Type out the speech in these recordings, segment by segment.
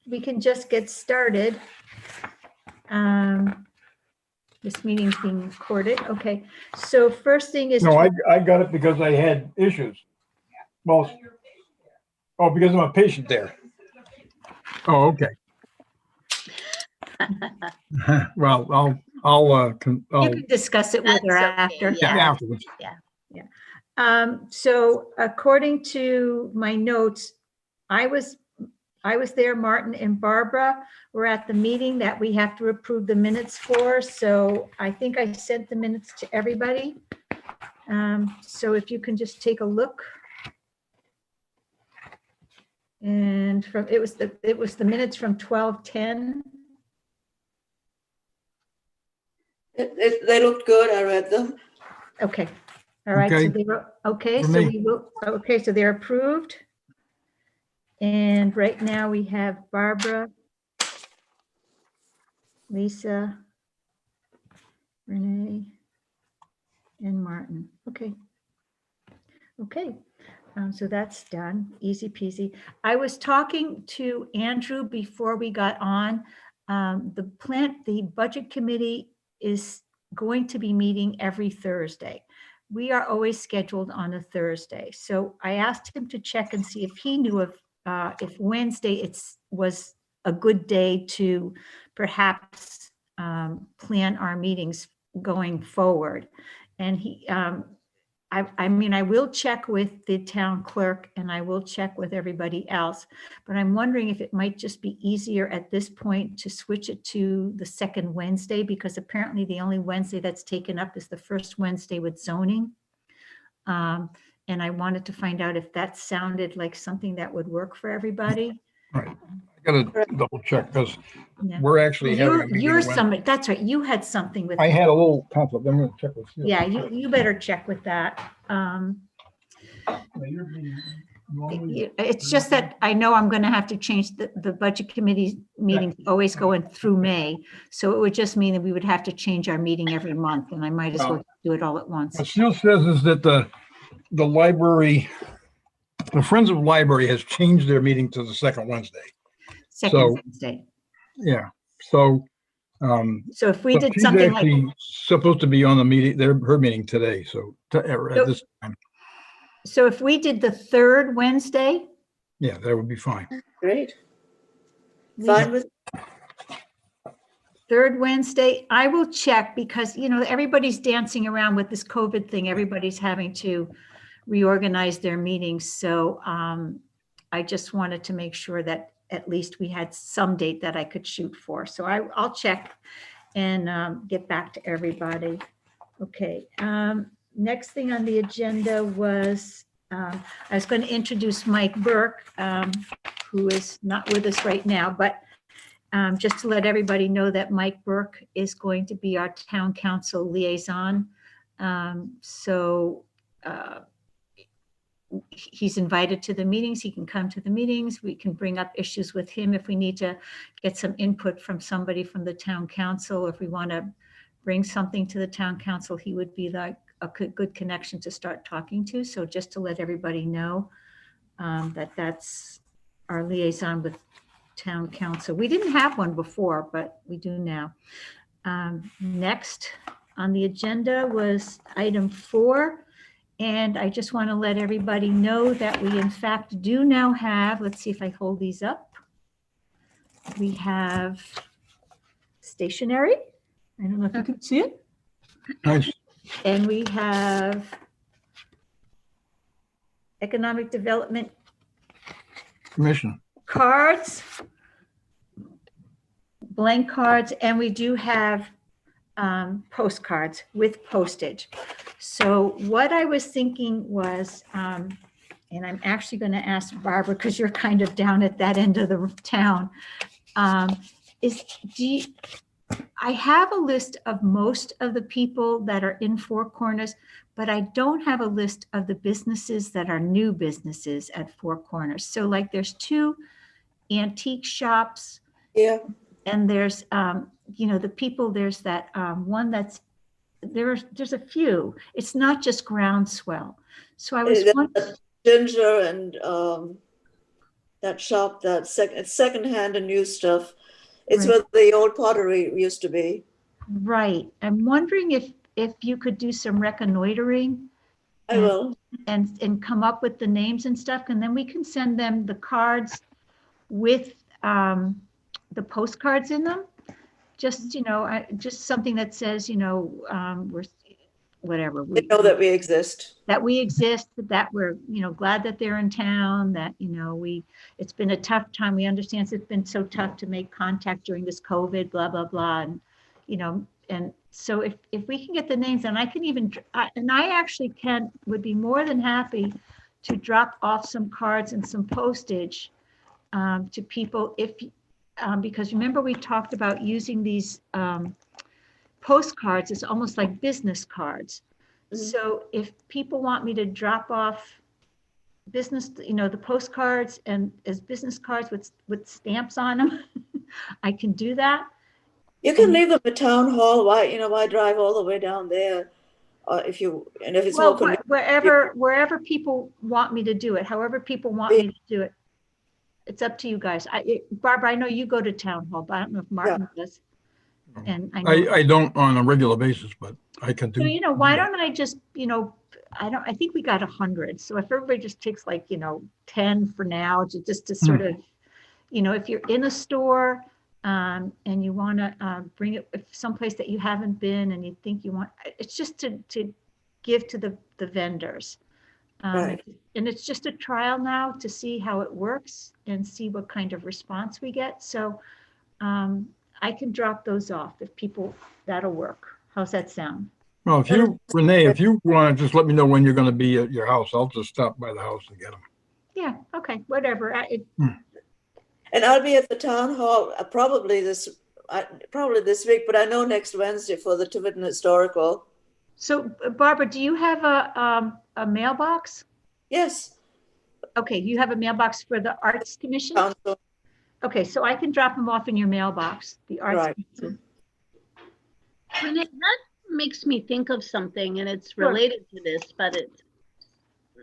we can just get started. This meeting's being recorded. Okay, so first thing is. No, I got it because I had issues. Well, oh, because I'm a patient there. Oh, okay. Well, I'll You can discuss it with her after. yeah, afterwards. So according to my notes, I was there, Martin and Barbara were at the meeting that we have to approve the minutes for. So I think I sent the minutes to everybody. So if you can just take a look. And it was the minutes from 12:10. They looked good. I read them. Okay. All right. Okay. So they were okay. For So me. we will. Okay. So they're approved. And right now we have Barbara, Lisa, Renee, and Martin. Okay. Okay. So that's done. Easy peasy. I was talking to Andrew before we got on. The budget committee is going to be meeting every Thursday. We are always scheduled on a Thursday. So I asked him to check and see if he knew if Wednesday was a good day to perhaps plan our meetings going forward. And he, I mean, I will check with the town clerk and I will check with everybody else, but I'm wondering if it might just be easier at this point to switch it to the second Wednesday, because apparently the only Wednesday that's taken up is the first Wednesday with zoning. And I wanted to find out if that sounded like something that would work for everybody. Right. I gotta double check because Yeah. we're actually having a meeting. You're somebody, that's right. You had something with. I had a little conflict. I'm gonna check with you. Yeah, you better check with that. It's just that I know I'm going to have to change the budget committee meetings always going through May. So it would just mean that we would have to change our meeting every month, and I might as well do it all at once. What Steele says is that the library, the Friends of Library has changed their meeting to the second Wednesday. Second Wednesday. Yeah. So if we did she's something like. actually supposed to be on the meeting, her meeting today. So at this time. So if we did the third Wednesday. Yeah, that would be fine. Great. Fine with. Third Wednesday, I will check because, everybody's dancing around with this COVID thing. Everybody's having to reorganize their meetings. So I just wanted to make sure that at least we had some date that I could shoot for. So I'll check and get back to everybody. Okay. Next thing on the agenda was, I was going to introduce Mike Burke, who is not with us right now, but just to let everybody know that Mike Burke is going to be our town council liaison. He's invited to the meetings. He can come to the meetings. We can bring up issues with him if we need to get some input from somebody from the town council. If we want to bring something to the town council, he would be like a good connection to start talking to. So just to let everybody know that's our liaison with town council. We didn't have one before, but we do now. Next on the agenda was item 4. And I just want to let everybody know that we in fact do now have, let's see if I hold these up. We have stationery. I don't know if you can see it. Nice. And we have Economic Development Commission cards, blank cards, and we do have postcards with postage. So what I was thinking was, and I'm actually going to ask Barbara, because you're kind of down at that end of the town, I have a list of most of the people that are in Four Corners, but I don't have a list of the businesses that are new businesses at Four Corners. So like there's 2 antique shops. Yeah. And there's, the people, there's that one that's, there's a few. It's not just Groundswell. So I was wondering. Ginger and that shop, it's secondhand and new stuff. It's Right. where the old pottery used to be. Right. I'm wondering if you could do some reconnoitering I and will. and come up with the names and stuff, and then we can send them the cards with the postcards in them. Just, just something that says, we're whatever They know that we exist. that we exist, that we're, glad that they're in town, that, it's been a tough time. We understand it's been so tough to make contact during this COVID, blah, blah, blah. And, and so if we can get the names, and I can even, and I actually would be more than happy to drop off some cards and some postage to people because remember we talked about using these postcards as almost like business cards. Mhm. So if people want me to drop off business, the postcards and as business cards with stamps on them, I can do that. You can leave them at town hall. Why drive all the way down there? If it's Well, more convenient. wherever people want me to do it, however people want me to do it, it's up to you guys. Barbara, I know you go to town hall, but I don't know if Martin does. And I don't on a regular basis, but I can do. So, why don't I just, I think we got 100. So if everybody just takes 10 for now, just to sort of, if you're in a store and you want to bring it someplace that you haven't been and you think you want, it's just to give to the vendors. Right. And it's just a trial now to see how it works and see what kind of response we get. So I can drop those off if people, that'll work. How's that sound? Well, Renee, if you want to just let me know when you're going to be at your house, I'll just stop by the house and get them. Yeah, okay, whatever. And I'll be at the town hall probably this week, but I know next Wednesday for the Tiverton Historical. So Barbara, do you have a mailbox? Yes. Okay, you have a mailbox for the Arts Commission? Council. Okay, so I can drop them off in your mailbox, the Arts Right. Commission. Renee, that makes me think of something, and it's Sure. related to this, but it's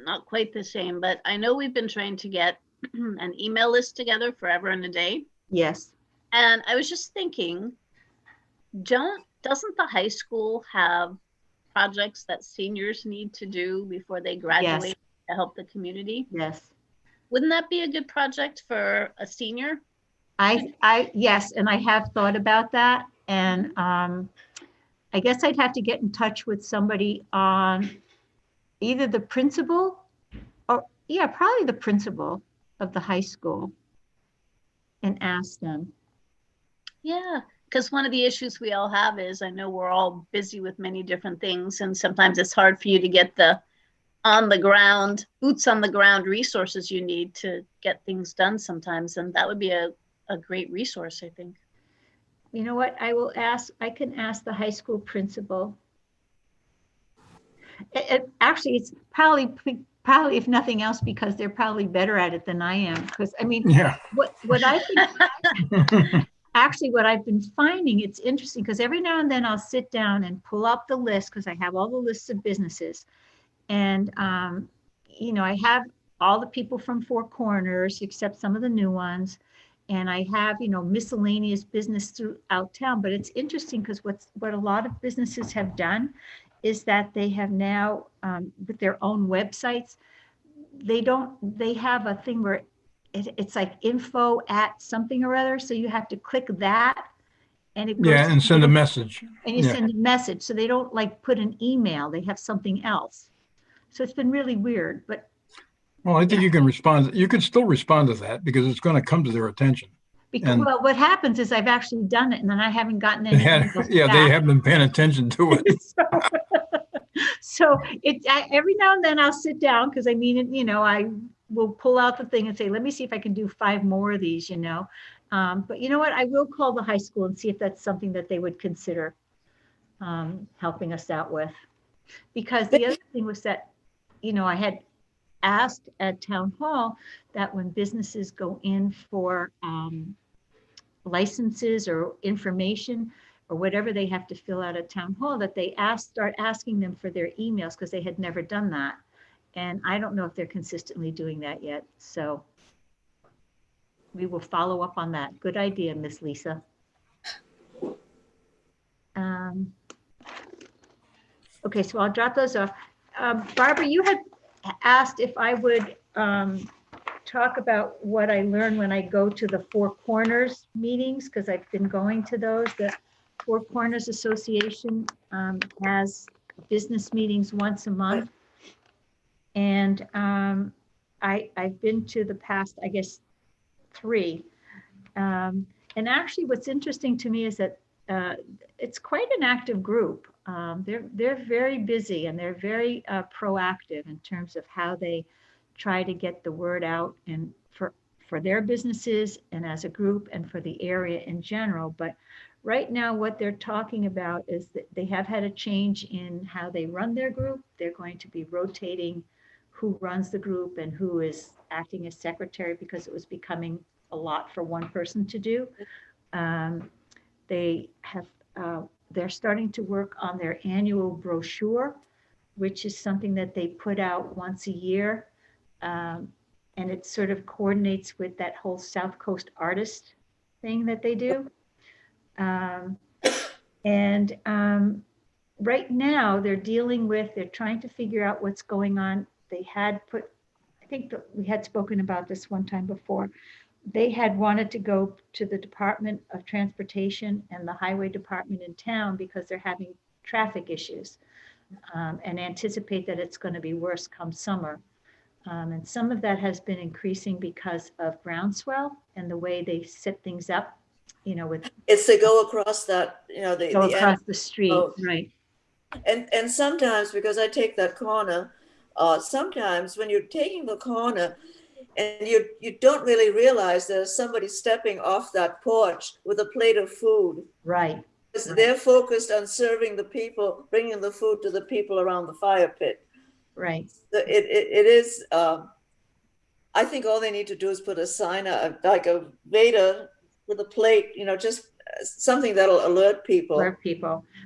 not quite the same. But I know we've been trying to get an email list together forever and a day. Yes. And I was just thinking, doesn't the high school have projects that seniors need to do before they graduate to help the community? Yes. Wouldn't that be a good project for a senior? Yes, and I have thought about that. And I guess I'd have to get in touch with somebody on either the principal or, probably the principal of the high school and ask them. Yeah, because one of the issues we all have is, I know we're all busy with many different things, and sometimes it's hard for you to get the boots on the ground resources you need to get things done sometimes. And that would be a great resource, I think. You know what? I can ask the high school principal. Actually, it's probably, if nothing else, because they're probably better at it than I am. Because I mean, what I think, actually, what I've been finding, it's interesting because every now and then I'll sit down and pull up the list because I have all the lists of businesses. And, I have all the people from Four Corners, except some of the new ones. And I have, miscellaneous business throughout town. But it's interesting because what a lot of businesses have done is that they have now, with their own websites, they have a thing where it's like info at something or other. So you have to click that. And it goes and send a message. And you send a message. So they don't put an email. They have something else. So it's been really weird, but. Well, I think you can respond. You could still respond to that because it's going to come to their attention. Because, what happens is I've actually done it and then I haven't gotten any. They haven't been paying attention to it. so every now and then I'll sit down because I will pull out the thing and say, let me see if I can do 5 more of these, But you know what? I will call the high school and see if that's something that they would consider helping us out with. Because the other thing was that, I had asked at town hall that when businesses go in for licenses or information or whatever they have to fill out at town hall, that they start asking them for their emails because they had never done that. And I don't know if they're consistently doing that yet. So we will follow up on that. Good idea, Miss Lisa. Okay, so I'll drop those off. Barbara, you had asked if I would talk about what I learned when I go to the Four Corners meetings, because I've been going to those. The Four Corners Association has business meetings once a month. And I've been to the past, I guess, 3. And actually what's interesting to me is that it's quite an active group. They're very busy and they're very proactive in terms of how they try to get the word out and for their businesses and as a group and for the area in general. But right now what they're talking about is that they have had a change in how they run their group. They're going to be rotating who runs the group and who is acting as secretary because it was becoming a lot for one person to do. They're starting to work on their annual brochure, which is something that they put out once a year. And it sort of coordinates with that whole South Coast artist thing that they do. Right now they're trying to figure out what's going on. They had I think that we had spoken about this one time before. They had wanted to go to the Department of Transportation and the Highway Department in town because they're having traffic issues and anticipate that it's going to be worse come summer. And some of that has been increasing because of groundswell and the way they set things up, with. It's to go across that, Go across the street, right. And sometimes, because I take that corner, sometimes when you're taking the corner and you don't really realize there's somebody stepping off that porch with a plate of food. Right. Because they're focused on serving the people, bringing the food to the people around the fire pit. Right. So it is, I think all they need to do is put a sign up, like a waiter with a plate, just something that'll alert people.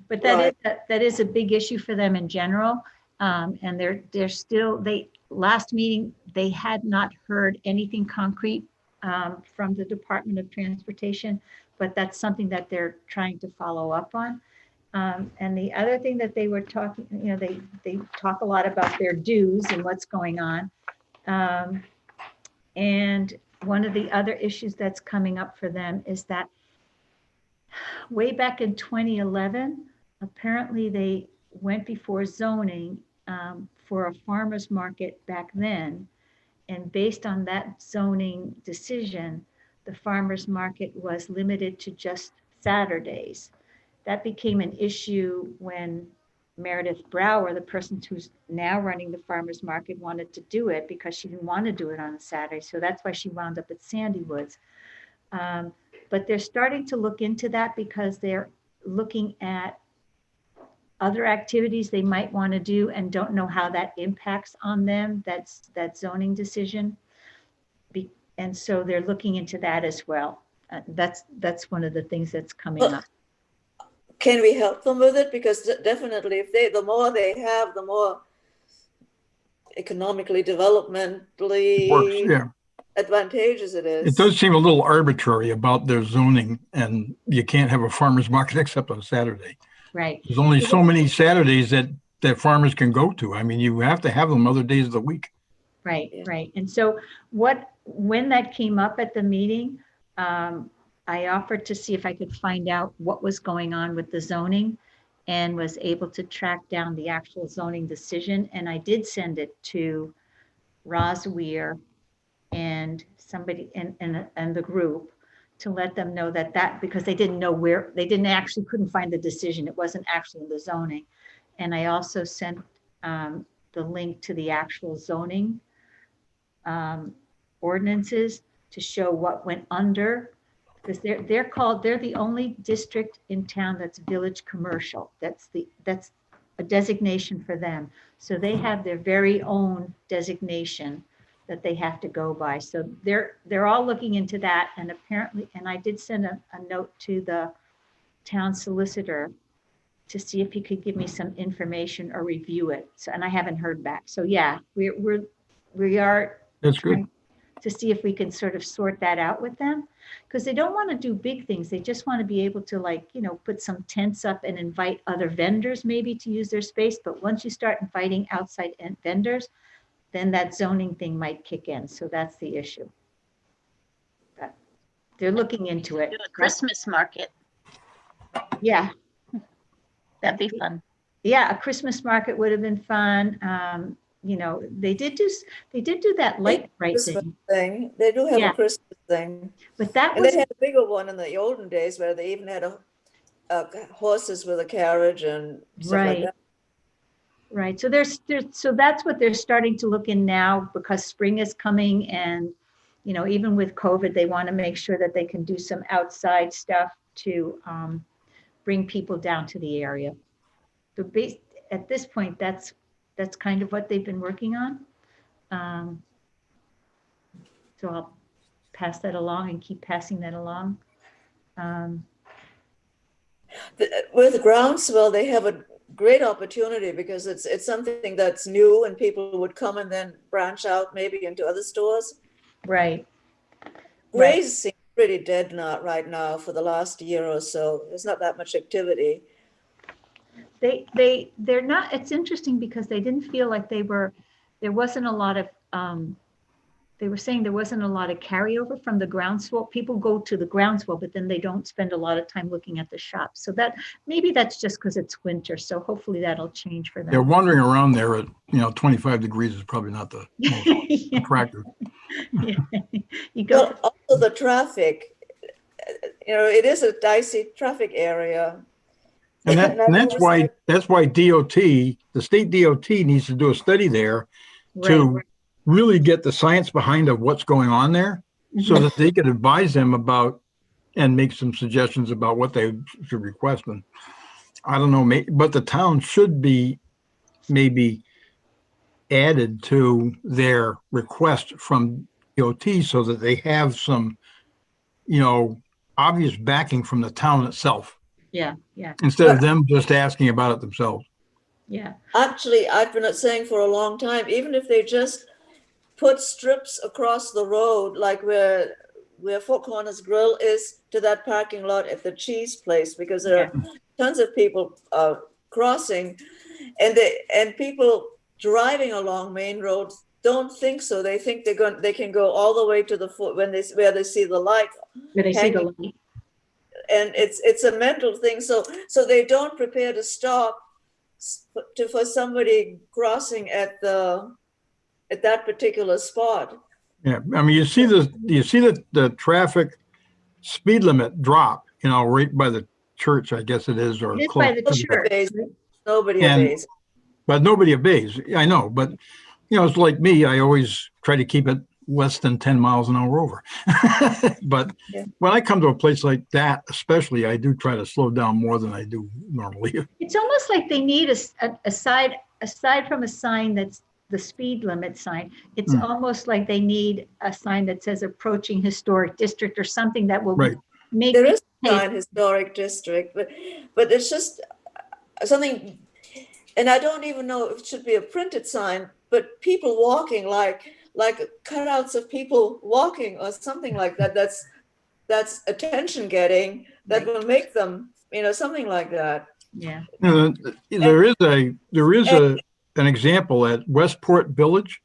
But that is a big issue for them in general. And they're still, last meeting, they had not heard anything concrete from the Department of Transportation, but that's something that they're trying to follow up on. And the other thing that they were talking, they talk a lot about their dues and what's going on. And one of the other issues that's coming up for them is that way back in 2011, apparently they went before zoning for a farmer's market back then. And based on that zoning decision, the farmer's market was limited to just Saturdays. That became an issue when Meredith Brower, the person who's now running the farmer's market, wanted to do it because she didn't want to do it on a Saturday. So that's why she wound up at Sandy Woods. But they're starting to look into that because they're looking at other activities they might want to do and don't know how that impacts on them. That's that zoning decision. And so they're looking into that as well. That's one of the things that's coming up. Can we help them with it? Because definitely, the more they have, the more economically, developmentally Works, advantageous it is. It does seem a little arbitrary about their zoning, and you can't have a farmer's market except on Saturday. Right. There's only so many Saturdays that farmers can go to. I mean, you have to have them other days of the week. Right, right. And so when that came up at the meeting, I offered to see if I could find out what was going on with the zoning and was able to track down the actual zoning decision. And I did send it to Roz Weir and somebody and the group to let them know that because they didn't know where, they couldn't find the decision. It wasn't actually in the zoning. And I also sent the link to the actual zoning ordinances to show what went under, because they're the only district in town that's village commercial. That's a designation for them. So they have their very own designation that they have to go by. So they're all looking into that. And apparently, and I did send a note to the town solicitor to see if he could give me some information or review it. So, and I haven't heard back. So yeah, we are. That's good. to see if we can sort of sort that out with them. Because they don't want to do big things. They just want to be able to, like, you know, put some tents up and invite other vendors maybe to use their space. But once you start inviting outside vendors, then that zoning thing might kick in. So that's the issue. But they're looking into it. Do a Christmas market. Yeah. That'd be fun. Yeah, a Christmas market would have been fun. You know, they did do that light bright Christmas thing, thing. They do have Yeah. a Christmas thing. but that And was they had a bigger one in the olden days where they even had horses with a carriage and stuff like right. that. Right. So so that's what they're starting to look in now, because spring is coming, and, you know, even with COVID, they want to make sure that they can do some outside stuff to bring people down to the area. So at this point, that's kind of what they've been working on. So I'll pass that along and keep passing that along. With Groundswell, they have a great opportunity because it's something that's new and people would come and then branch out maybe into other stores. Right. Gray's seems pretty dead right now for the last year or so. There's not that much activity. They're not, it's interesting because they didn't feel like there wasn't a lot of, they were saying there wasn't a lot of carryover from the groundswell. People go to the groundswell, but then they don't spend a lot of time looking at the shops. So that, maybe that's just because it's winter. So hopefully that'll change for them. They're wandering around there at, 25 degrees is probably not the most Yeah. attractive. Yeah. You go, Well, also the traffic, it is a dicey traffic area. And that's why DOT, the state DOT needs to do a study there to really get the science behind of what's going on there, so that they could advise them about and make some suggestions about what they should request. And I don't know, but the town should be maybe added to their request from DOT so that they have some, obvious backing from the town itself. Yeah. Instead of them just asking about it themselves. Yeah. Actually, I've been saying for a long time, even if they just put strips across the road, like where Four Corners Grill is, to that parking lot at the cheese place, because there are tons of people crossing, and people driving along main roads don't think so. They think they can go all the way to the foot where they see the light. Where they see the light. And it's a mental thing. So they don't prepare to stop for somebody crossing at that particular spot. Yeah, I mean, you see the traffic speed limit drop, right by the church, I guess it is, or It is close. by the church. Nobody obeys. But nobody obeys. I know, but it's like me. I always try to keep it less than 10 miles an hour over. But when I come to a place like that, especially, I do try to slow down more than I do normally. It's almost like they need aside from a sign that's the speed limit sign, it's almost like they need a sign that says approaching historic district or something that will make there is a sign historic district, but it's just something, and I don't even know if it should be a printed sign, but people walking like cutouts of people walking or something like that. That's attention getting that will make them, something like that. Yeah. There is an example at Westport Village.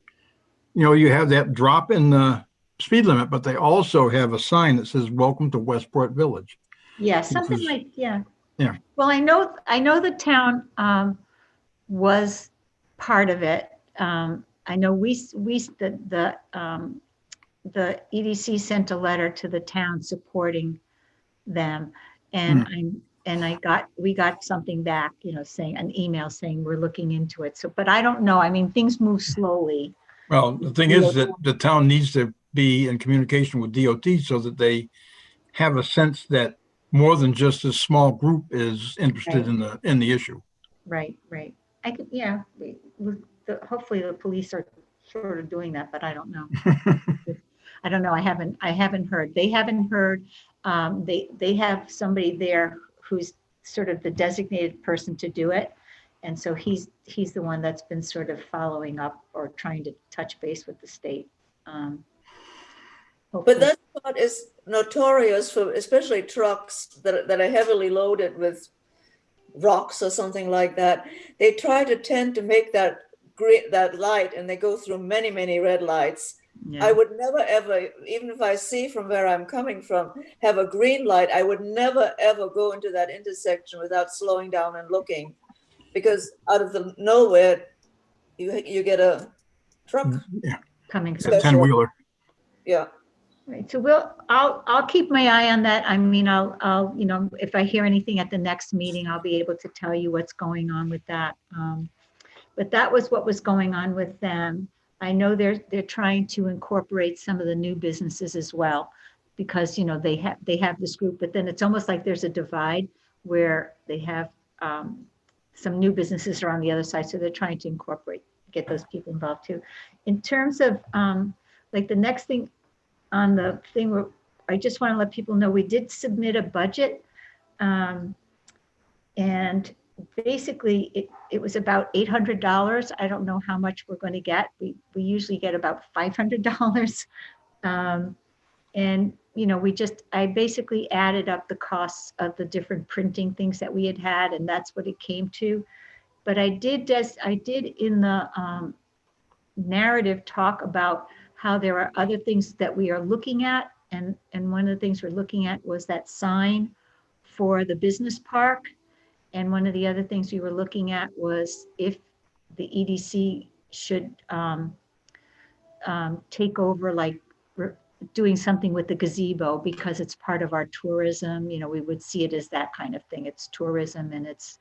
You have that drop in the speed limit, but they also have a sign that says "Welcome to Westport Village." Yeah, something like Yeah. Well, I know the town was part of it. I know the EDC sent a letter to the town supporting them, and we got something back, saying an email saying we're looking into it. So, but I don't know. I mean, things move slowly. Well, the thing is that the town needs to be in communication with DOT so that they have a sense that more than just a small group is interested in the issue. Right. Hopefully the police are sort of doing that, but I don't know. I don't know. I haven't heard. They haven't heard. They have somebody there who's sort of the designated person to do it. And so he's the one that's been sort of following up or trying to touch base with the state. hopefully. But that spot is notorious for, especially trucks that are heavily loaded with rocks or something like that. They try to tend to make that light, and they go through many, many red lights. Yeah. I would never, ever, even if I see from where I'm coming from, have a green light, I would never, ever go into that intersection without slowing down and looking, because out of the nowhere, you get a truck. Yeah, Coming it's through. a 10-wheeler. Yeah. Right. So I'll keep my eye on that. I mean, I'll, you know, if I hear anything at the next meeting, I'll be able to tell you what's going on with that. But that was what was going on with them. I know they're trying to incorporate some of the new businesses as well, because, you know, they have this group, but then it's almost like there's a divide where they have some new businesses are on the other side. So they're trying to get those people involved too. In terms of like the next thing on the thing where I just want to let people know, we did submit a budget. And basically it was about $800. I don't know how much we're going to get. We usually get about $500. And, you know, I basically added up the costs of the different printing things that we had, and that's what it came to. But I did in the narrative talk about how there are other things that we are looking at. And one of the things we're looking at was that sign for the business park. And one of the other things we were looking at was if the EDC should take over, like doing something with the gazebo, because it's part of our tourism. You know, we would see it as that kind of thing. It's tourism, and it's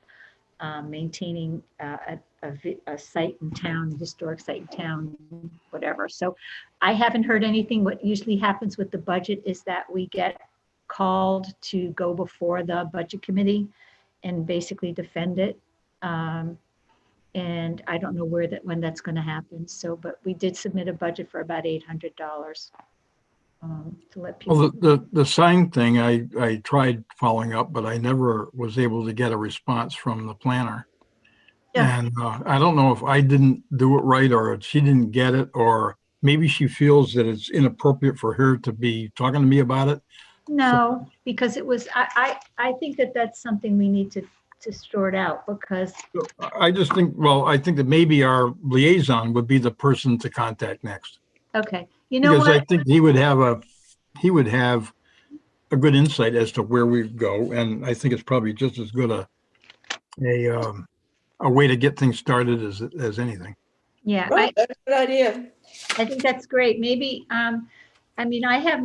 maintaining a site in town, historic site in town, whatever. So I haven't heard anything. What usually happens with the budget is that we get called to go before the budget committee and basically defend it. And I don't know when that's going to happen. So, but we did submit a budget for about $800 to let people. Well, the sign thing, I tried following up, but I never was able to get a response from the planner. Yeah. And I don't know if I didn't do it right, or she didn't get it, or maybe she feels that it's inappropriate for her to be talking to me about it. No, because it was, I think that that's something we need to sort out, because I just think, well, I think that maybe our liaison would be the person to contact next. Okay. You know because what? I think he would have a good insight as to where we go, and I think it's probably just as good a way to get things started as anything. Yeah, Right, that's a good idea. I think that's great. Maybe, I mean, I have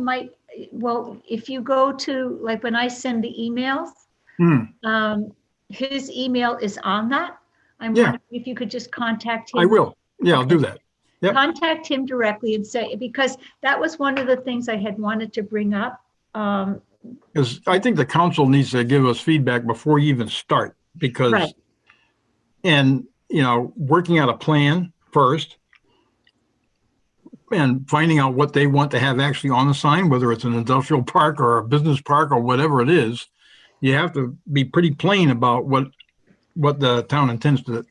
well, if you go to, like, when I send the emails, his email is on that. I'm wondering if you could just contact him. I will. Yeah, I'll do that. Yep. Contact him directly and say, because that was one of the things I had wanted to bring up. Because I think the council needs to give us feedback before you even start, because, right. And, you know, working out a plan first and finding out what they want to have actually on the sign, whether it's an industrial park or a business park or whatever it is, you have to be pretty plain about what the town intends to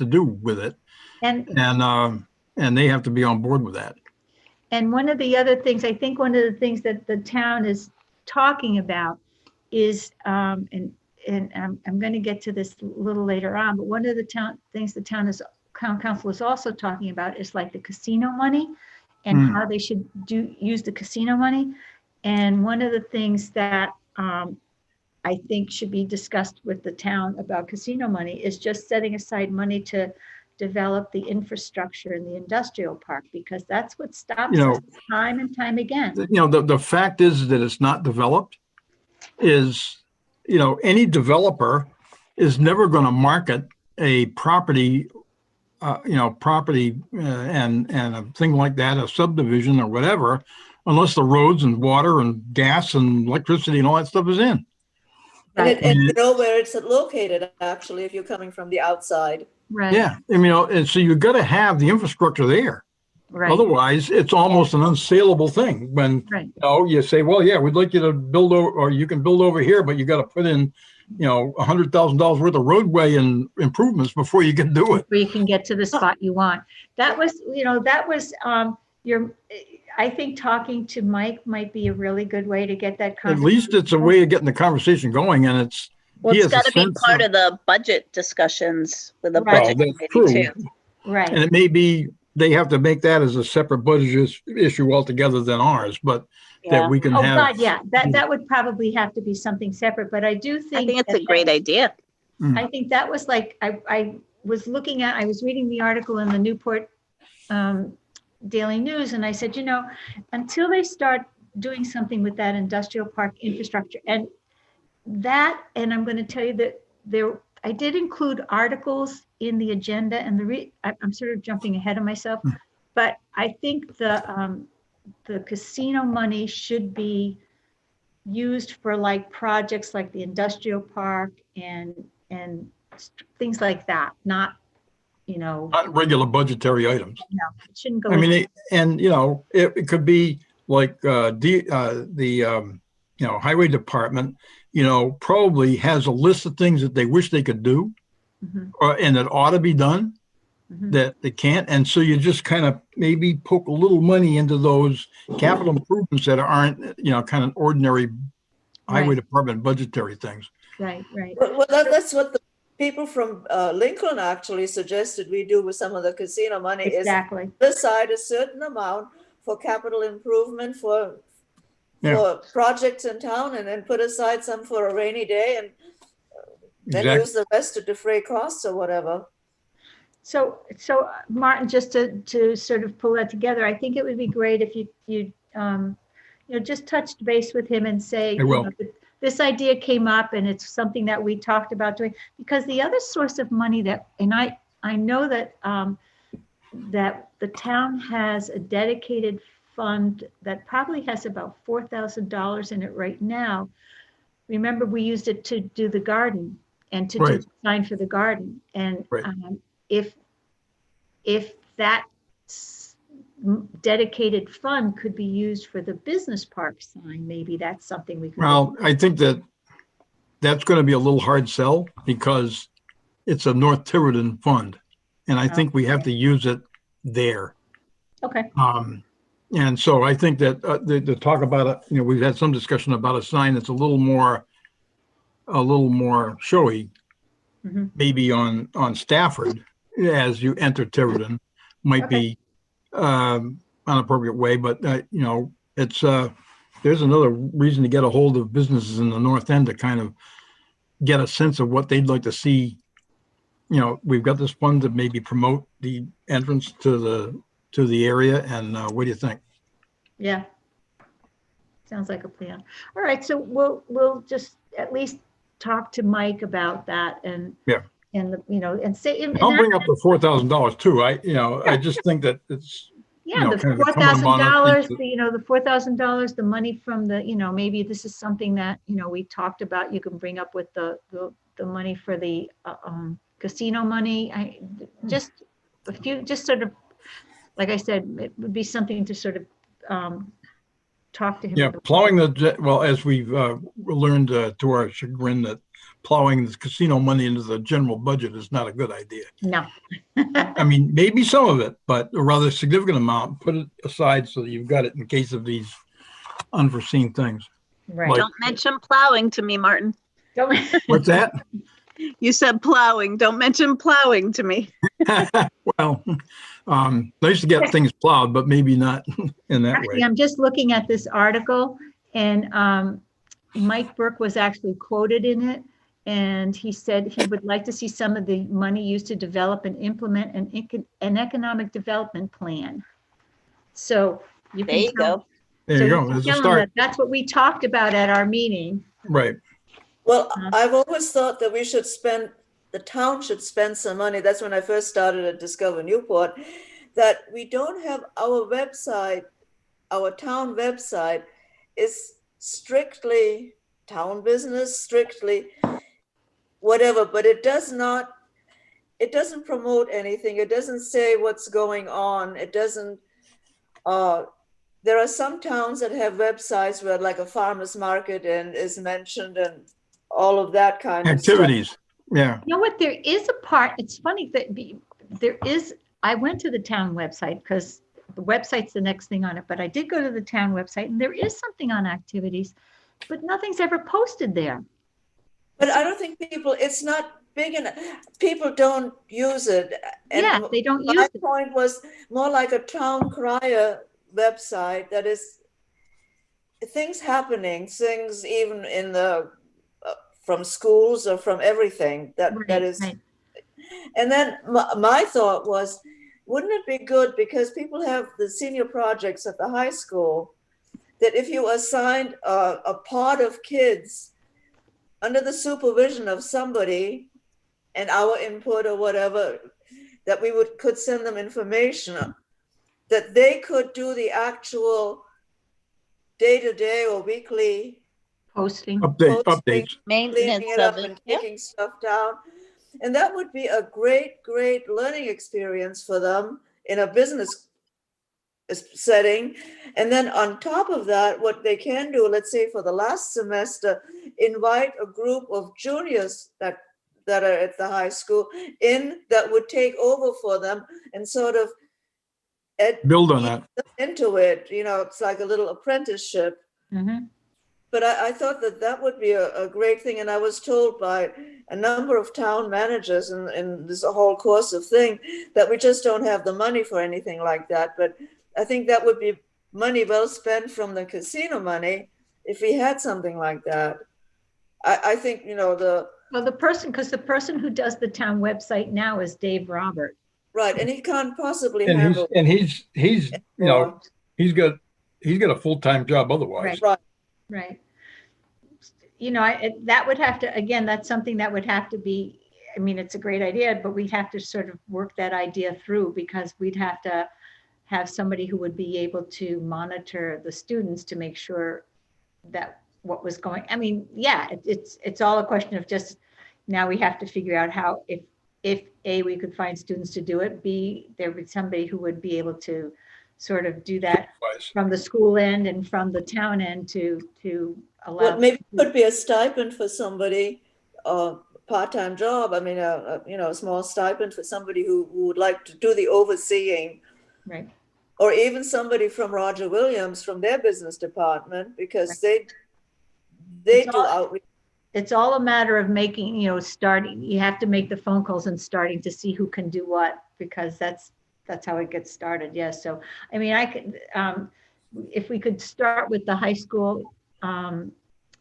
do with it. And they have to be on board with that. And one of the other things, I think one of the things that the town is talking about is, and I'm going to get to this a little later on, but one of the things the town council is also talking about is like the casino money and how they should use the casino money. And one of the things that I think should be discussed with the town about casino money is just setting aside money to develop the infrastructure in the industrial park, because that's what stops us time and time again. You know, the fact is that it's not developed is, you know, any developer is never going to market a property, and a thing like that, a subdivision or whatever, unless the roads and water and gas and electricity and all that stuff is in. Right. And you know where it's located, actually, if you're coming from the outside. Right. Yeah. I mean, and so you've got to have the infrastructure there. Right. Otherwise, it's almost an unsaleable thing when you say, well, yeah, we'd like you to build over, or you can build over here, but you got to put in, $100,000 worth of roadway and improvements before you can do it. Before you can get to the spot you want. That was I think talking to Mike might be a really good way to get that At conversation. least it's a way of getting the conversation going, and Well, he it's has a got to be sense part of the budget discussions with the Right. budget Well, that's committee true. too. Right. And it may be they have to make that as a separate budget issue altogether than ours, but that Yeah, we can Oh, have. God, yeah, that would probably have to be something separate, but I do I think. think it's a great idea. I think that was like, I was reading the article in the Newport Daily News, and I said, until they start doing something with that industrial park infrastructure, and I'm going to tell you that I did include articles in the agenda, and I'm sort of jumping ahead of myself, but I think the casino money should be used for like projects like the industrial park and things like that, not, Not regular budgetary items. it shouldn't go. I mean, it could be like the highway department, probably has a list of things that they wish they could do, and that ought to be done, that they can't. And so you just kind of maybe poke a little money into those capital improvements that aren't, kind of ordinary highway department budgetary things. Right. Well, that's what the people from Lincoln actually suggested we do with some of the casino money. Exactly. Is put aside a certain amount for capital improvement for projects in town, and then put aside some for a rainy day, and then use the rest to defray costs or whatever. So Martin, just to sort of pull that together, I think it would be great if you just touched base with him and say, this idea came up and it's something that we talked about doing, because the other source of money I know that that the town has a dedicated fund that probably has about $4,000 in it right now. Remember, we used it to do the garden and to do the sign for the garden. And if that dedicated fund could be used for the business park sign, maybe that's something we could. Well, I think that's going to be a little hard sell, because it's a North Tiverton fund, and I think we have to use it there. Okay. And so I think that the talk about it, we've had some discussion about a sign that's a little more showy, maybe on Stafford as you enter Tiverton, might be an appropriate way, but it's there's another reason to get a hold of businesses in the North End to kind of get a sense of what they'd like to see. We've got this fund to maybe promote the entrance to the area, and what do you think? Yeah, sounds like a plan. All right, so we'll just at least talk to Mike about that, and and say. And I'll bring up the $4,000 too. I just think that it's the $4,000. The $4,000, the money from the maybe this is something that we talked about. You can bring up with the money for the casino money. Just a few, just sort of. Like I said, it would be something to sort of talk to him. Yeah, plowing as we've learned to our chagrin, that plowing the casino money into the general budget is not a good idea. No. I mean, maybe some of it, but a rather significant amount, put it aside so that you've got it in case of these unforeseen things. Right. Don't mention plowing to me, Martin. What's that? You said plowing. Don't mention plowing to me. Well, nice to get things plowed, but maybe not in that way. I'm just looking at this article, and Mike Burke was actually quoted in it, and he said he would like to see some of the money used to develop and implement an economic development plan. So There you go. There you go. There's a start. That's what we talked about at our meeting. Right. Well, I've always thought that the town should spend some money. That's when I first started at Discover Newport, that we don't have our website, our town website is strictly town business, strictly whatever, but it doesn't promote anything. It doesn't say what's going on. It doesn't, there are some towns that have websites where like a farmer's market and is mentioned and all of that kind of activities. Yeah. You know what? There is a part. It's funny that I went to the town website because the website's the next thing on it, but I did go to the town website and there is something on activities, but nothing's ever posted there. But I don't think people, it's not big enough. People don't use it. And Yeah, they don't my use it. point was more like a town crier website that is things happening, things even in the, from schools or from everything that Right, is. right. And then my thought was, wouldn't it be good, because people have the senior projects at the high school, that if you assigned a part of kids under the supervision of somebody and our input or whatever, that we could send them information, that they could do the actual day-to-day or weekly Posting. Updates. Maintenance cleaning it up of it. and Yep. taking stuff down. And that would be a great, great learning experience for them in a business setting. And then on top of that, what they can do, let's say for the last semester, invite a group of juniors that are at the high school in that would take over for them and sort of Build on that. into it. You know, it's like a little apprenticeship. Mhm. But I thought that would be a great thing. And I was told by a number of town managers in this whole course of thing that we just don't have the money for anything like that. But I think that would be money well spent from the casino money if we had something like that. I think, you know, Well, because the person who does the town website now is Dave Robert. right. And he can't possibly And handle. he's you know, he's got a full-time job otherwise. Right. Right. Right. You know, that would have to, again, that's something that would have to be, I mean, it's a great idea, but we'd have to sort of work that idea through, because we'd have to have somebody who would be able to monitor the students to make sure that what was going, I mean, yeah, it's all a question of just, now we have to figure out how, if A, we could find students to do it, B, there would be somebody who would be able to sort of do that from the school end and from the town end to allow. Well, maybe it could be a stipend for somebody, part-time job. I mean, you know, a small stipend for somebody who would like to do the overseeing. Right. Or even somebody from Roger Williams from their business department, because they do outreach. It's all a matter of making, you know, starting, you have to make the phone calls and starting to see who can do what, because that's how it gets started. Yes. So, I mean, I could, if we could start with the high school,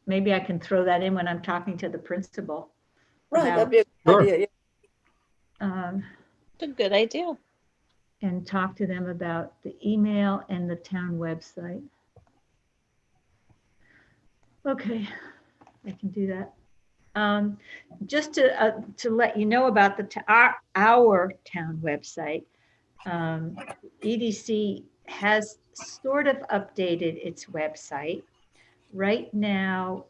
maybe I can throw that in when I'm talking to the principal. Right, that'd be a Sure. good idea. It's a good idea. And talk to them about the email and the town website. Okay, I can do that. Just to let you know about our town website, EDC has sort of updated its website. Right now,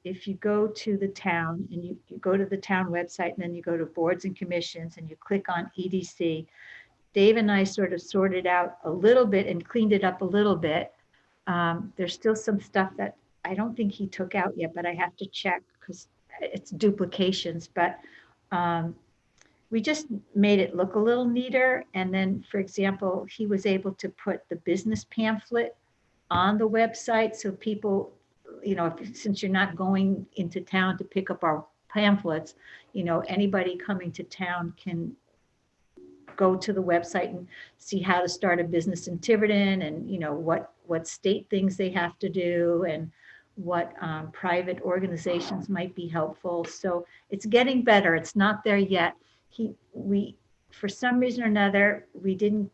if you go to the town and you go to the town website and then you go to boards and commissions and you click on EDC, Dave and I sort of sorted out a little bit and cleaned it up a little bit. There's still some stuff that I don't think he took out yet, but I have to check because it's duplications. But we just made it look a little neater. And then, for example, he was able to put the business pamphlet on the website. So people, you know, since you're not going into town to pick up our pamphlets, you know, anybody coming to town can go to the website and see how to start a business in Tiverton, and, you know, what state things they have to do, and what private organizations might be helpful. So it's getting better. It's not there yet. We, for some reason or another, we didn't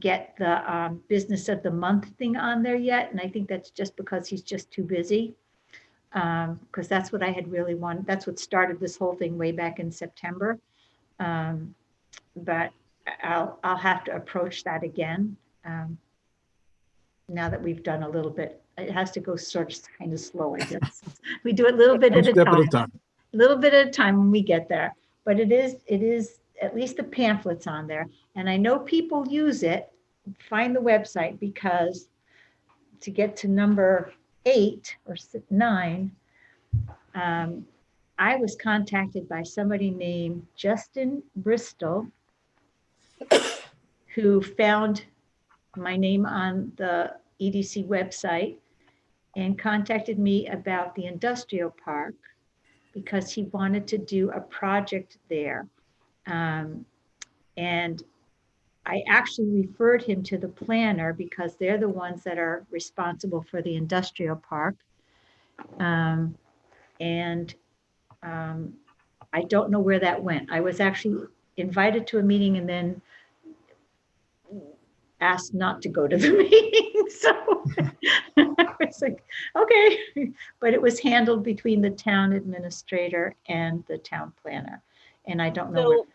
get the business of the month thing on there yet. And I think that's just because he's just too busy. Because that's what I had really wanted. That's what started this whole thing way back in September. But I'll have to approach that again. Now that we've done a little bit, it has to go sort of kind of slow, I guess. We do it a little bit One at a step at a time. time. A little bit at a time when we get there. But it is at least the pamphlets on there. And I know people use it, find the website, because to get to number 8 or 9, I was contacted by somebody named Justin Bristol, who found my name on the EDC website and contacted me about the industrial park because he wanted to do a project there. And I actually referred him to the planner because they're the ones that are responsible for the industrial park. I don't know where that went. I was actually invited to a meeting and then asked not to go to the meeting. So I was like, okay. But it was handled between the town administrator and the town planner. And I don't know. So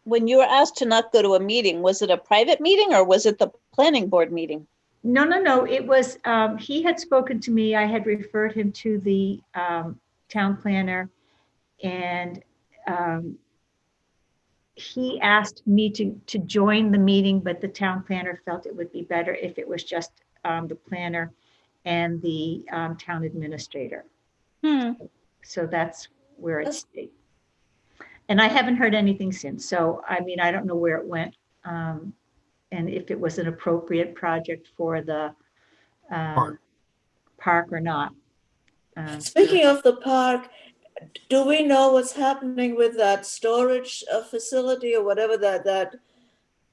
when you were asked to not go to a meeting, was it a private meeting or was it the planning board meeting? No. It was, he had spoken to me. I had referred him to the town planner, and he asked me to join the meeting, but the town planner felt it would be better if it was just the planner and the town administrator. So that's where it stayed. And I haven't heard anything since. So, I mean, I don't know where it went. And if it was an appropriate project for the park or not. Speaking of the park, do we know what's happening with that storage facility or whatever that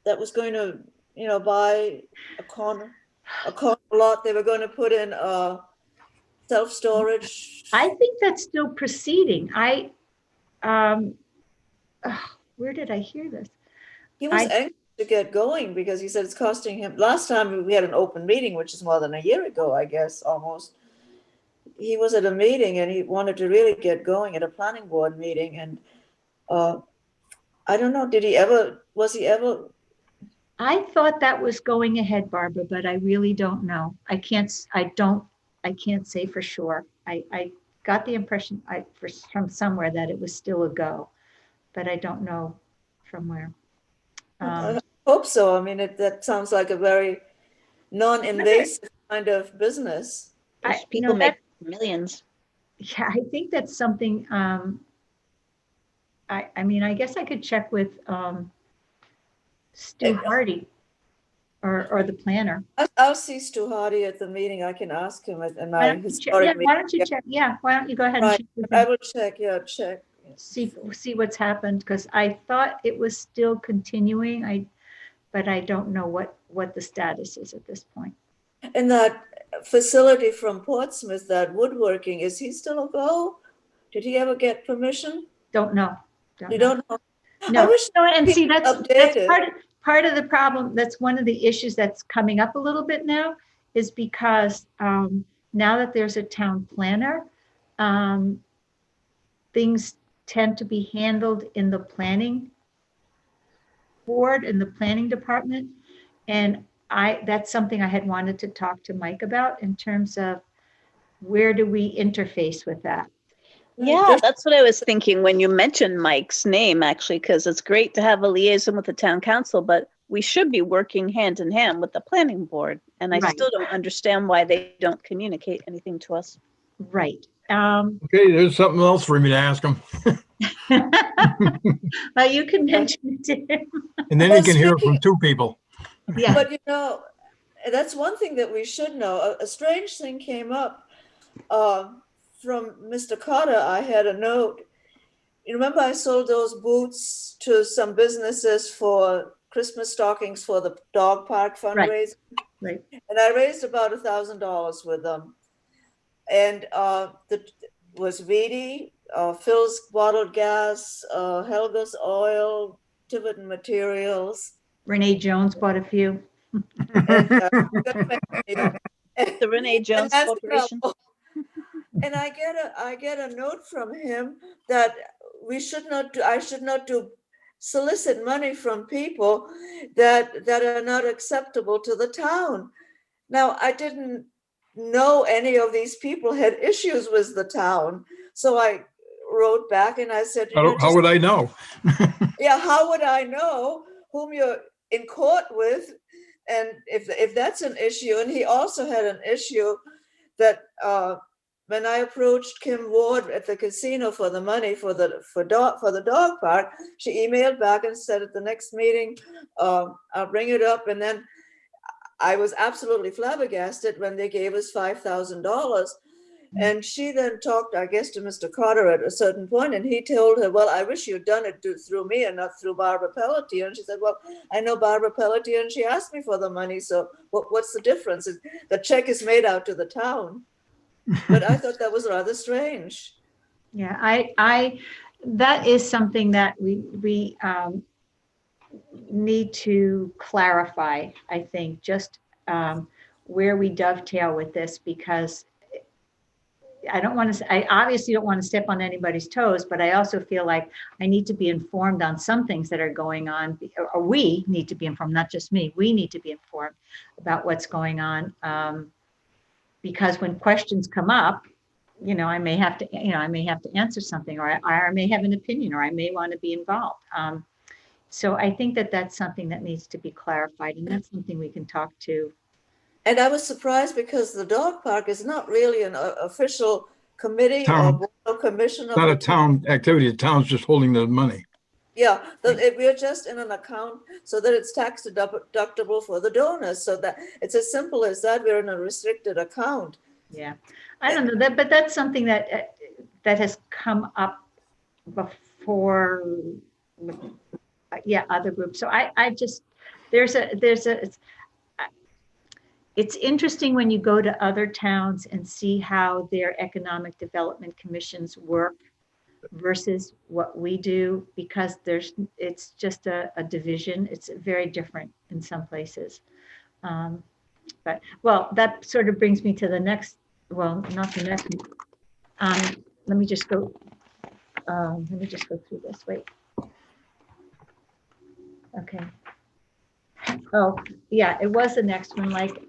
was going to, buy a corner lot? They were going to put in self-storage. I think that's still proceeding. Where did I hear this? He was anxious to get going because he said it's costing him. Last time we had an open meeting, which is more than a year ago, I guess, almost. He was at a meeting and he wanted to really get going at a planning board meeting. And I don't know, was he ever? I thought that was going ahead, Barbara, but I really don't know. I can't say for sure. I got the impression from somewhere that it was still a go, but I don't know from where. I hope so. I mean, that sounds like a very non-invasive kind of business. People make millions. Yeah, I think that's something, I mean, I guess I could check with Stu Hardy or the planner. I'll see Stu Hardy at the meeting. I can ask him at Why don't you check? Yeah, why don't you go ahead and check with him? I will check, check. See what's happened, because I thought it was still continuing. But I don't know what the status is at this point. And that facility from Portsmouth, that woodworking, is he still a go? Did he ever get permission? Don't know. You don't know? No. I wish and see, that's updated. part of the problem. That's one of the issues that's coming up a little bit now, is because now that there's a town planner, things tend to be handled in the planning board, in the planning department. And that's something I had wanted to talk to Mike about in terms of where do we interface with that? Yeah, that's what I was thinking when you mentioned Mike's name, actually, because it's great to have a liaison with the town council, but we should be working hand in hand with the planning board. And I still don't understand why they don't communicate anything to us. Right. Okay, there's something else for me to ask him. Well, you can mention it to him. And then he can hear it from two people. Yeah. But that's one thing that we should know. A strange thing came up from Mr. Carter. I had a note. You remember I sold those boots to some businesses for Christmas stockings for the dog park fundraiser. Right. And I raised about $1,000 with them. And was Vidi, Phil's Bottled Gas, Helga's Oil, Tiverton Materials. Renee Jones bought a few. And, The Renee Jones Corporation. And I get a note from him that I should not solicit money from people that are not acceptable to the town. Now, I didn't know any of these people had issues with the town. So I wrote back and I said, how would I know? Yeah, how would I know whom you're in court with? And if that's an issue. And he also had an issue that when I approached Kim Ward at the casino for the money for the dog park, she emailed back and said at the next meeting, I'll bring it up. And then I was absolutely flabbergasted when they gave us $5,000. And she then talked, I guess, to Mr. Carter at a certain point, and he told her, well, I wish you'd done it through me and not through Barbara Pelletier. And she said, well, I know Barbara Pelletier, and she asked me for the money, so what's the difference? The check is made out to the town. But I thought that was rather strange. Yeah, I that is something that we need to clarify, I think, just where we dovetail with this, because I obviously don't want to step on anybody's toes, but I also feel like I need to be informed on some things that are going on, or we need to be informed, not just me. We need to be informed about what's going on, because when questions come up, I may have to answer something, or I may have an opinion, or I may want to be involved. So I think that that's something that needs to be clarified, and that's something we can talk to. And I was surprised because the dog park is not really an official committee Town. or board or commission. Not a town activity. The town's just holding the money. Yeah, we're just in an account so that it's tax deductible for the donors. So that it's as simple as that. We're in a restricted account. Yeah, I don't know that, but that's something that has come up before. Yeah, other groups. So I just it's interesting when you go to other towns and see how their economic development commissions work versus what we do, because it's just a division. It's very different in some places. But well, that sort of brings me to the next, well, not the next. Let me just go through this. Wait. Okay. Oh, yeah, it was the next one. Like,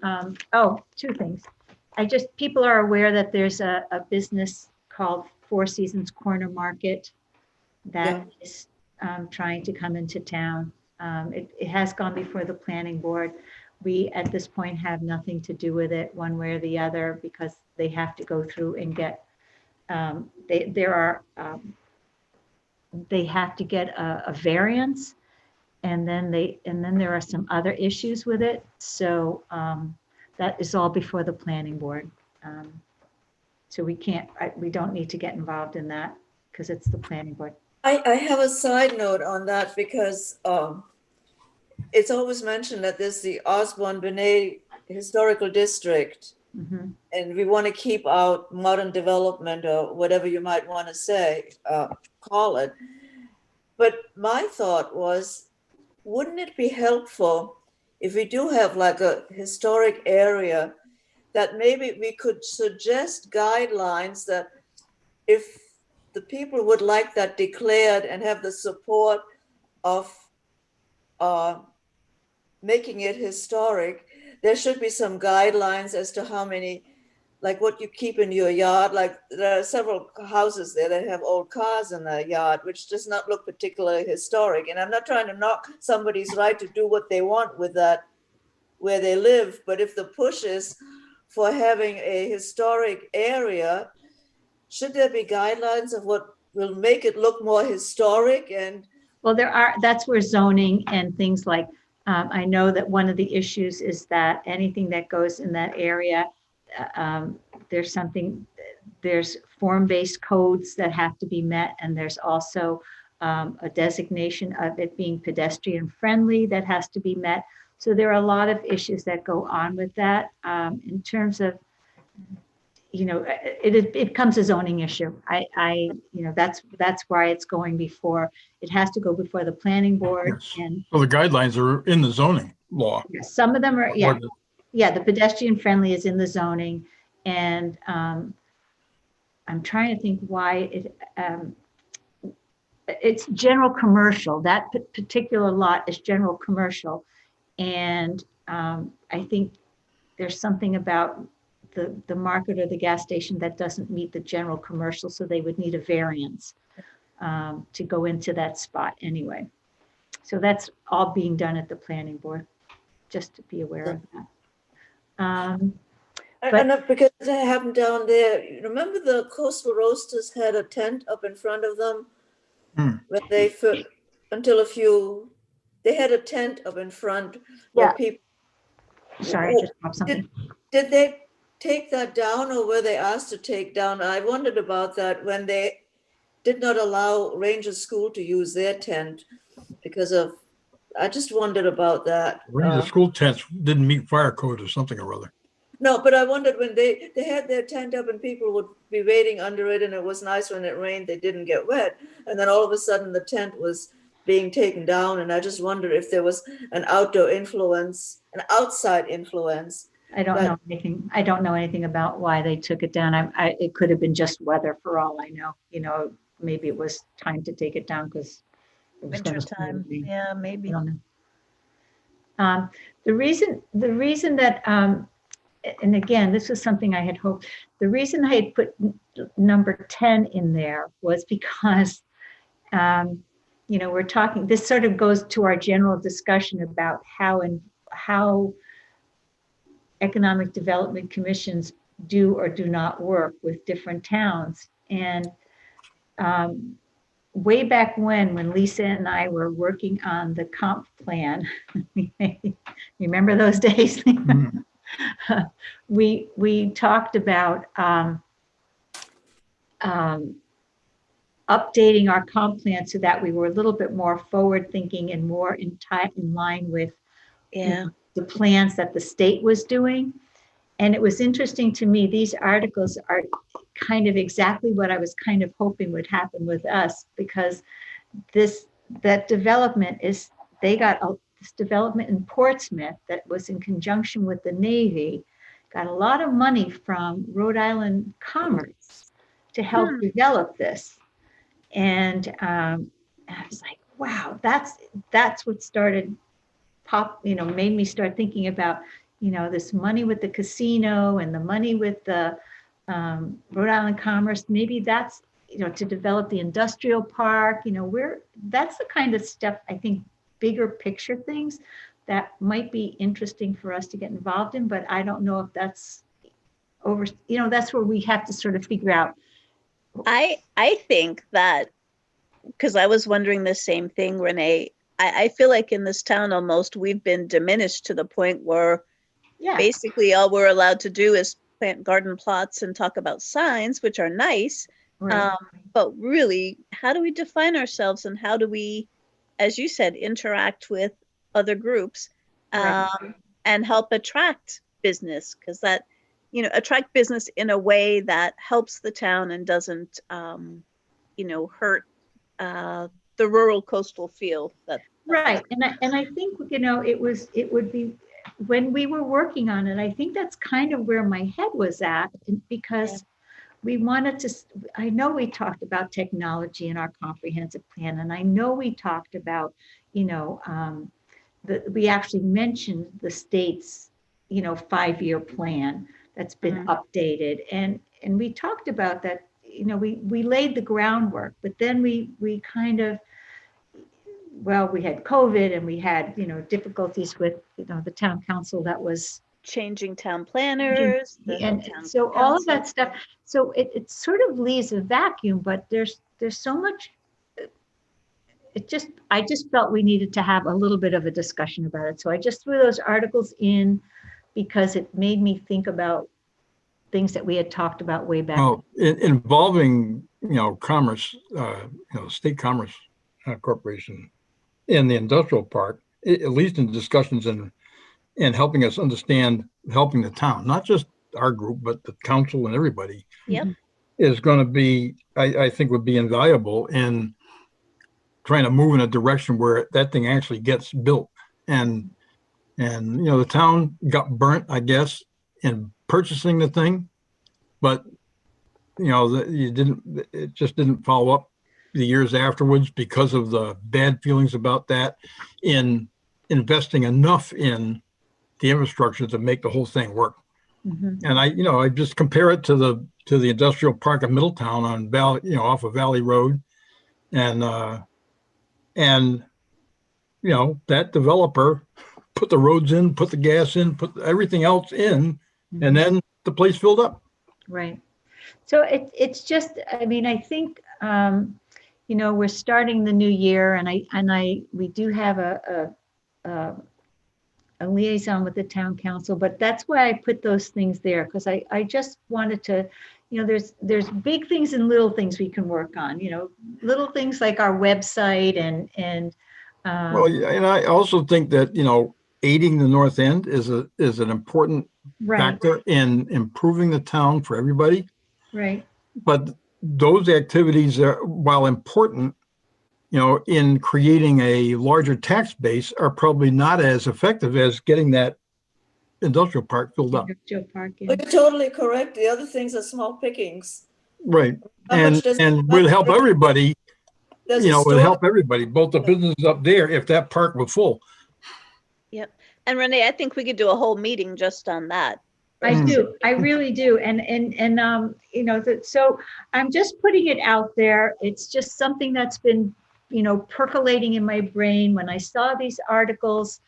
two things. People are aware that there's a business called Four Seasons Corner Market that is trying to come into town. It has gone before the planning board. We, at this point, have nothing to do with it one way or the other, because they have to go through and get, they have to get a variance. And then there are some other issues with it. So that is all before the planning board. So we don't need to get involved in that because it's the planning board. I have a side note on that because it's always mentioned that there's the Osborne-Benet Historical District. Mm-hmm. And we want to keep out modern development or whatever you might want to say, call it. But my thought was, wouldn't it be helpful if we do have like a historic area that maybe we could suggest guidelines that if the people would like that declared and have the support of making it historic, there should be some guidelines as to how many, like what you keep in your yard. Like there are several houses there that have old cars in their yard, which does not look particularly historic. And I'm not trying to knock somebody's right to do what they want with that, where they live. But if the push is for having a historic area, should there be guidelines of what will make it look more historic? And well, that's where zoning and things like, I know that one of the issues is that anything that goes in that area, there's form-based codes that have to be met, and there's also a designation of it being pedestrian friendly that has to be met. So there are a lot of issues that go on with that. In terms of, it becomes a zoning issue. That's why it's going before. It has to go before the planning board. Yes. And well, the guidelines are in the zoning law. some of them are, the pedestrian friendly is in the zoning, and I'm trying to think why it's general commercial. That particular lot is general commercial, and I think there's something about the market or the gas station that doesn't meet the general commercial, so they would need a variance to go into that spot anyway. So that's all being done at the planning board, just to be aware of that. and because it happened down there, remember the Coastal Roasters had a tent up in front of them when they they had a tent up in front where people Sorry, I just dropped something. Did they take that down, or were they asked to take down? I wondered about that when they did not allow Ranger School to use their tent because of, I just wondered about that. The school tents didn't meet fire code or something or other. No, but I wondered when they had their tent up and people would be waiting under it, and it was nice when it rained, they didn't get wet. And then all of a sudden the tent was being taken down. And I just wondered if there was an outdoor influence, an outside influence. I don't know anything. I don't know anything about why they took it down. It could have been just weather for all I know. You know, maybe it was time to take it down because it was Winter time. Yeah, maybe. I don't know. The reason that, and again, this was something I had hoped, the reason I had put number 10 in there was because, you know, we're talking, this sort of goes to our general discussion about how economic development commissions do or do not work with different towns. And way back when Lisa and I were working on the comp plan, remember those days? Mhm. We talked about updating our comp plan so that we were a little bit more forward thinking and more in line with the plans that the state was doing. And it was interesting to me, these articles are kind of exactly what I was kind of hoping would happen with us, because that development is, they got this development in Portsmouth that was in conjunction with the Navy, got a lot of money from Rhode Island Commerce to help develop this. And I was like, wow, that's what started made me start thinking about, you know, this money with the casino and the money with the Rhode Island Commerce. Maybe that's, you know, to develop the industrial park, you know, that's the kind of stuff, I think, bigger picture things that might be interesting for us to get involved in, but I don't know if that's that's where we have to sort of figure out. I think that, because I was wondering the same thing, Renee, I feel like in this town almost we've been diminished to the point where basically all we're allowed to do is plant garden plots and talk about signs, which are nice. Right. But really, how do we define ourselves, and how do we, as you said, interact with other groups and help attract business? Because that, you know, attract business in a way that helps the town and doesn't, hurt the rural coastal feel. Right. And I think, you know, it would be, when we were working on it, I think that's kind of where my head was at, because we wanted to, I know we talked about technology in our comprehensive plan, and I know we talked about, you know, we actually mentioned the state's, you know, 5-year plan that's been updated. And we talked about that, you know, we laid the groundwork, but then we kind of, well, we had COVID and we had, you know, difficulties with, you know, the town council that was changing town planners. And so all of that stuff. So it sort of leaves a vacuum, but there's so much. I just felt we needed to have a little bit of a discussion about it. So I just threw those articles in because it made me think about things that we had talked about way back. Well, involving, you know, commerce, state commerce corporation in the industrial park, at least in discussions and helping us understand, helping the town, not just our group, but the council and everybody, is going to be, I think would be invaluable in trying to move in a direction where that thing actually gets built. And you know, the town got burnt, I guess, in purchasing the thing, but you know, it just didn't follow up the years afterwards because of the bad feelings about that, in investing enough in the infrastructure to make the whole thing work. And I just compare it to the industrial park of Middletown on Valley, you know, off of Valley Road, and you know, that developer put the roads in, put the gas in, put everything else in, and then the place filled up. Right. So it's just, I mean, I think, you know, we're starting the new year, and we do have a a liaison with the town council, but that's why I put those things there, because I just wanted to, there's big things and little things we can work on, little things like our website and Well, yeah, and I also think that, aiding the North End is an important right, factor in improving the town for everybody. right. But those activities are, while important, in creating a larger tax base, are probably not as effective as getting that industrial park filled up. Joe Park, yeah. But you're totally correct. The other things are small pickings. Right. How much does- And would help everybody, There's a would store- help everybody, both the businesses up there, if that park were full. Yep. And Renee, I think we could do a whole meeting just on that. I do. I really do. So I'm just putting it out there. It's just something that's been, percolating in my brain when I saw these articles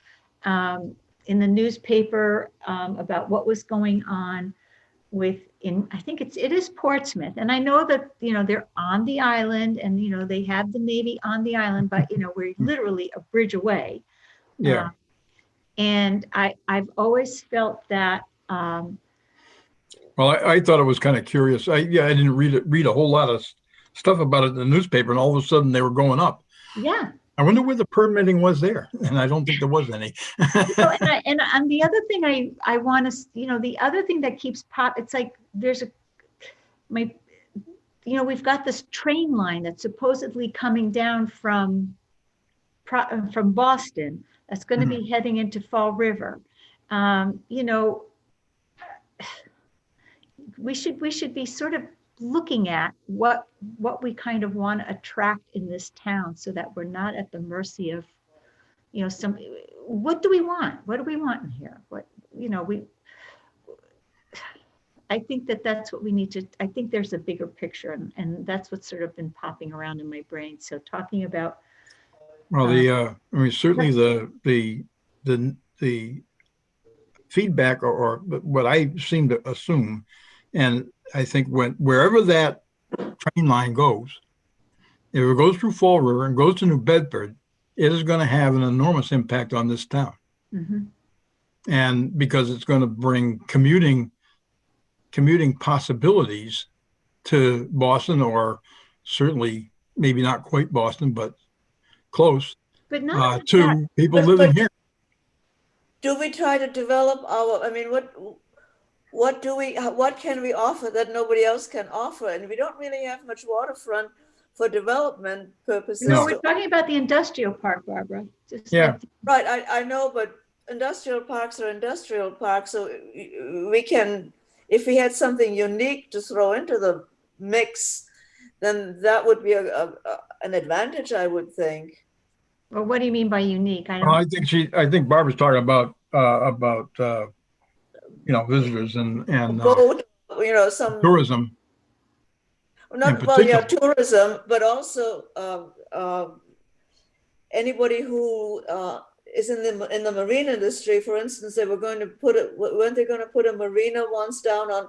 in the newspaper about what was going on I think it is Portsmouth. And I know that, they're on the island and, they have the Navy on the island, but, we're literally a bridge away. Yeah. And I've always felt that. Well, I thought it was kind of curious. I didn't read a whole lot of stuff about it in the newspaper, and all of a sudden they were going up. Yeah. I wonder where the permitting was there, and I don't think there was any. And the other thing I want to, the other thing that keeps it's like we've got this train line that's supposedly coming down from Boston that's going to be heading into Fall River. We should be sort of looking at what we kind of want to attract in this town so that we're not at the mercy of, what do we want? What do we want in here? I think that's what we need to, I think there's a bigger picture and that's what's sort of been popping around in my brain. So talking about. Well, certainly the feedback or what I seem to assume, and I think wherever that train line goes, if it goes through Fall River and goes to New Bedford, it is going to have an enormous impact on this town. Mm-hmm. And because it's going to bring commuting possibilities to Boston, or certainly maybe not quite Boston, but close, but not to people living here. Do we try to develop what can we offer that nobody else can offer? And we don't really have much waterfront for development purposes. No, we're talking about the industrial park, Barbara. Right, I know, but industrial parks are industrial parks, so we can, if we had something unique to throw into the mix, then that would be an advantage, I would think. Well, what do you mean by unique? I think Barbara's talking about visitors and boat, some tourism. Tourism, but also anybody who is in the marine industry. For instance, weren't they going to put a marina once down on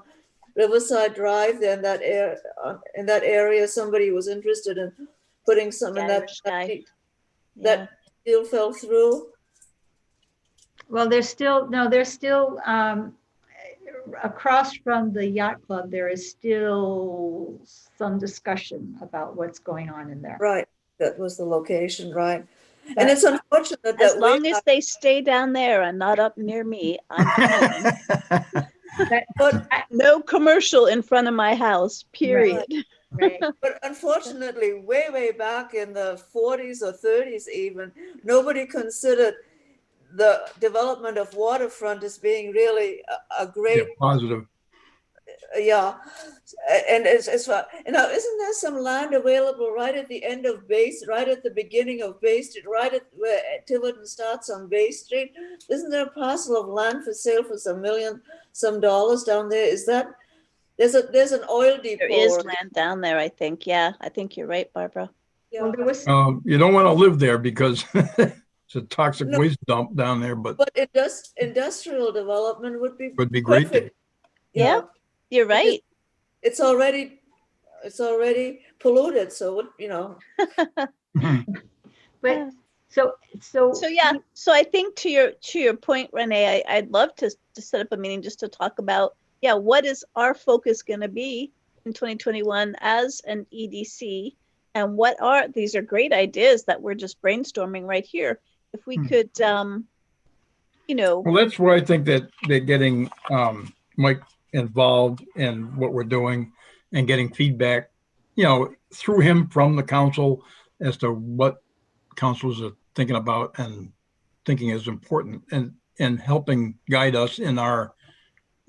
Riverside Drive? Then in that area, somebody was interested in putting some in that. That deal fell through. Well, there's still across from the yacht club, there is still some discussion about what's going on in there. Right, that was the location, right? And it's unfortunate that as long as they stay down there and not up near me, I'm fine. But no commercial in front of my house, period. Right. But unfortunately, way back in the 40s or 30s even, nobody considered the development of waterfront as being really a great positive. Yeah, and isn't there some land available right at the end of Bay, right at the beginning of Bay Street, right at where Tiverton starts on Bay Street? Isn't there a parcel of land for sale for $1 million down there? Is that there's an oil depot? There is land down there, I think. Yeah, I think you're right, Barbara. Yeah. Well, you don't want to live there because it's a toxic waste dump down there. But industrial development would be great. Perfect. Yeah. You're right. It's already polluted, so But So So yeah, so I think to your point, Renee, I'd love to set up a meeting just to talk about, yeah, what is our focus going to be in 2021 as an EDC, and these are great ideas that we're just brainstorming right here. If we could, Well, that's where I think that getting Mike involved in what we're doing and getting feedback, through him from the council as to what councils are thinking about and thinking is important, and helping guide us in our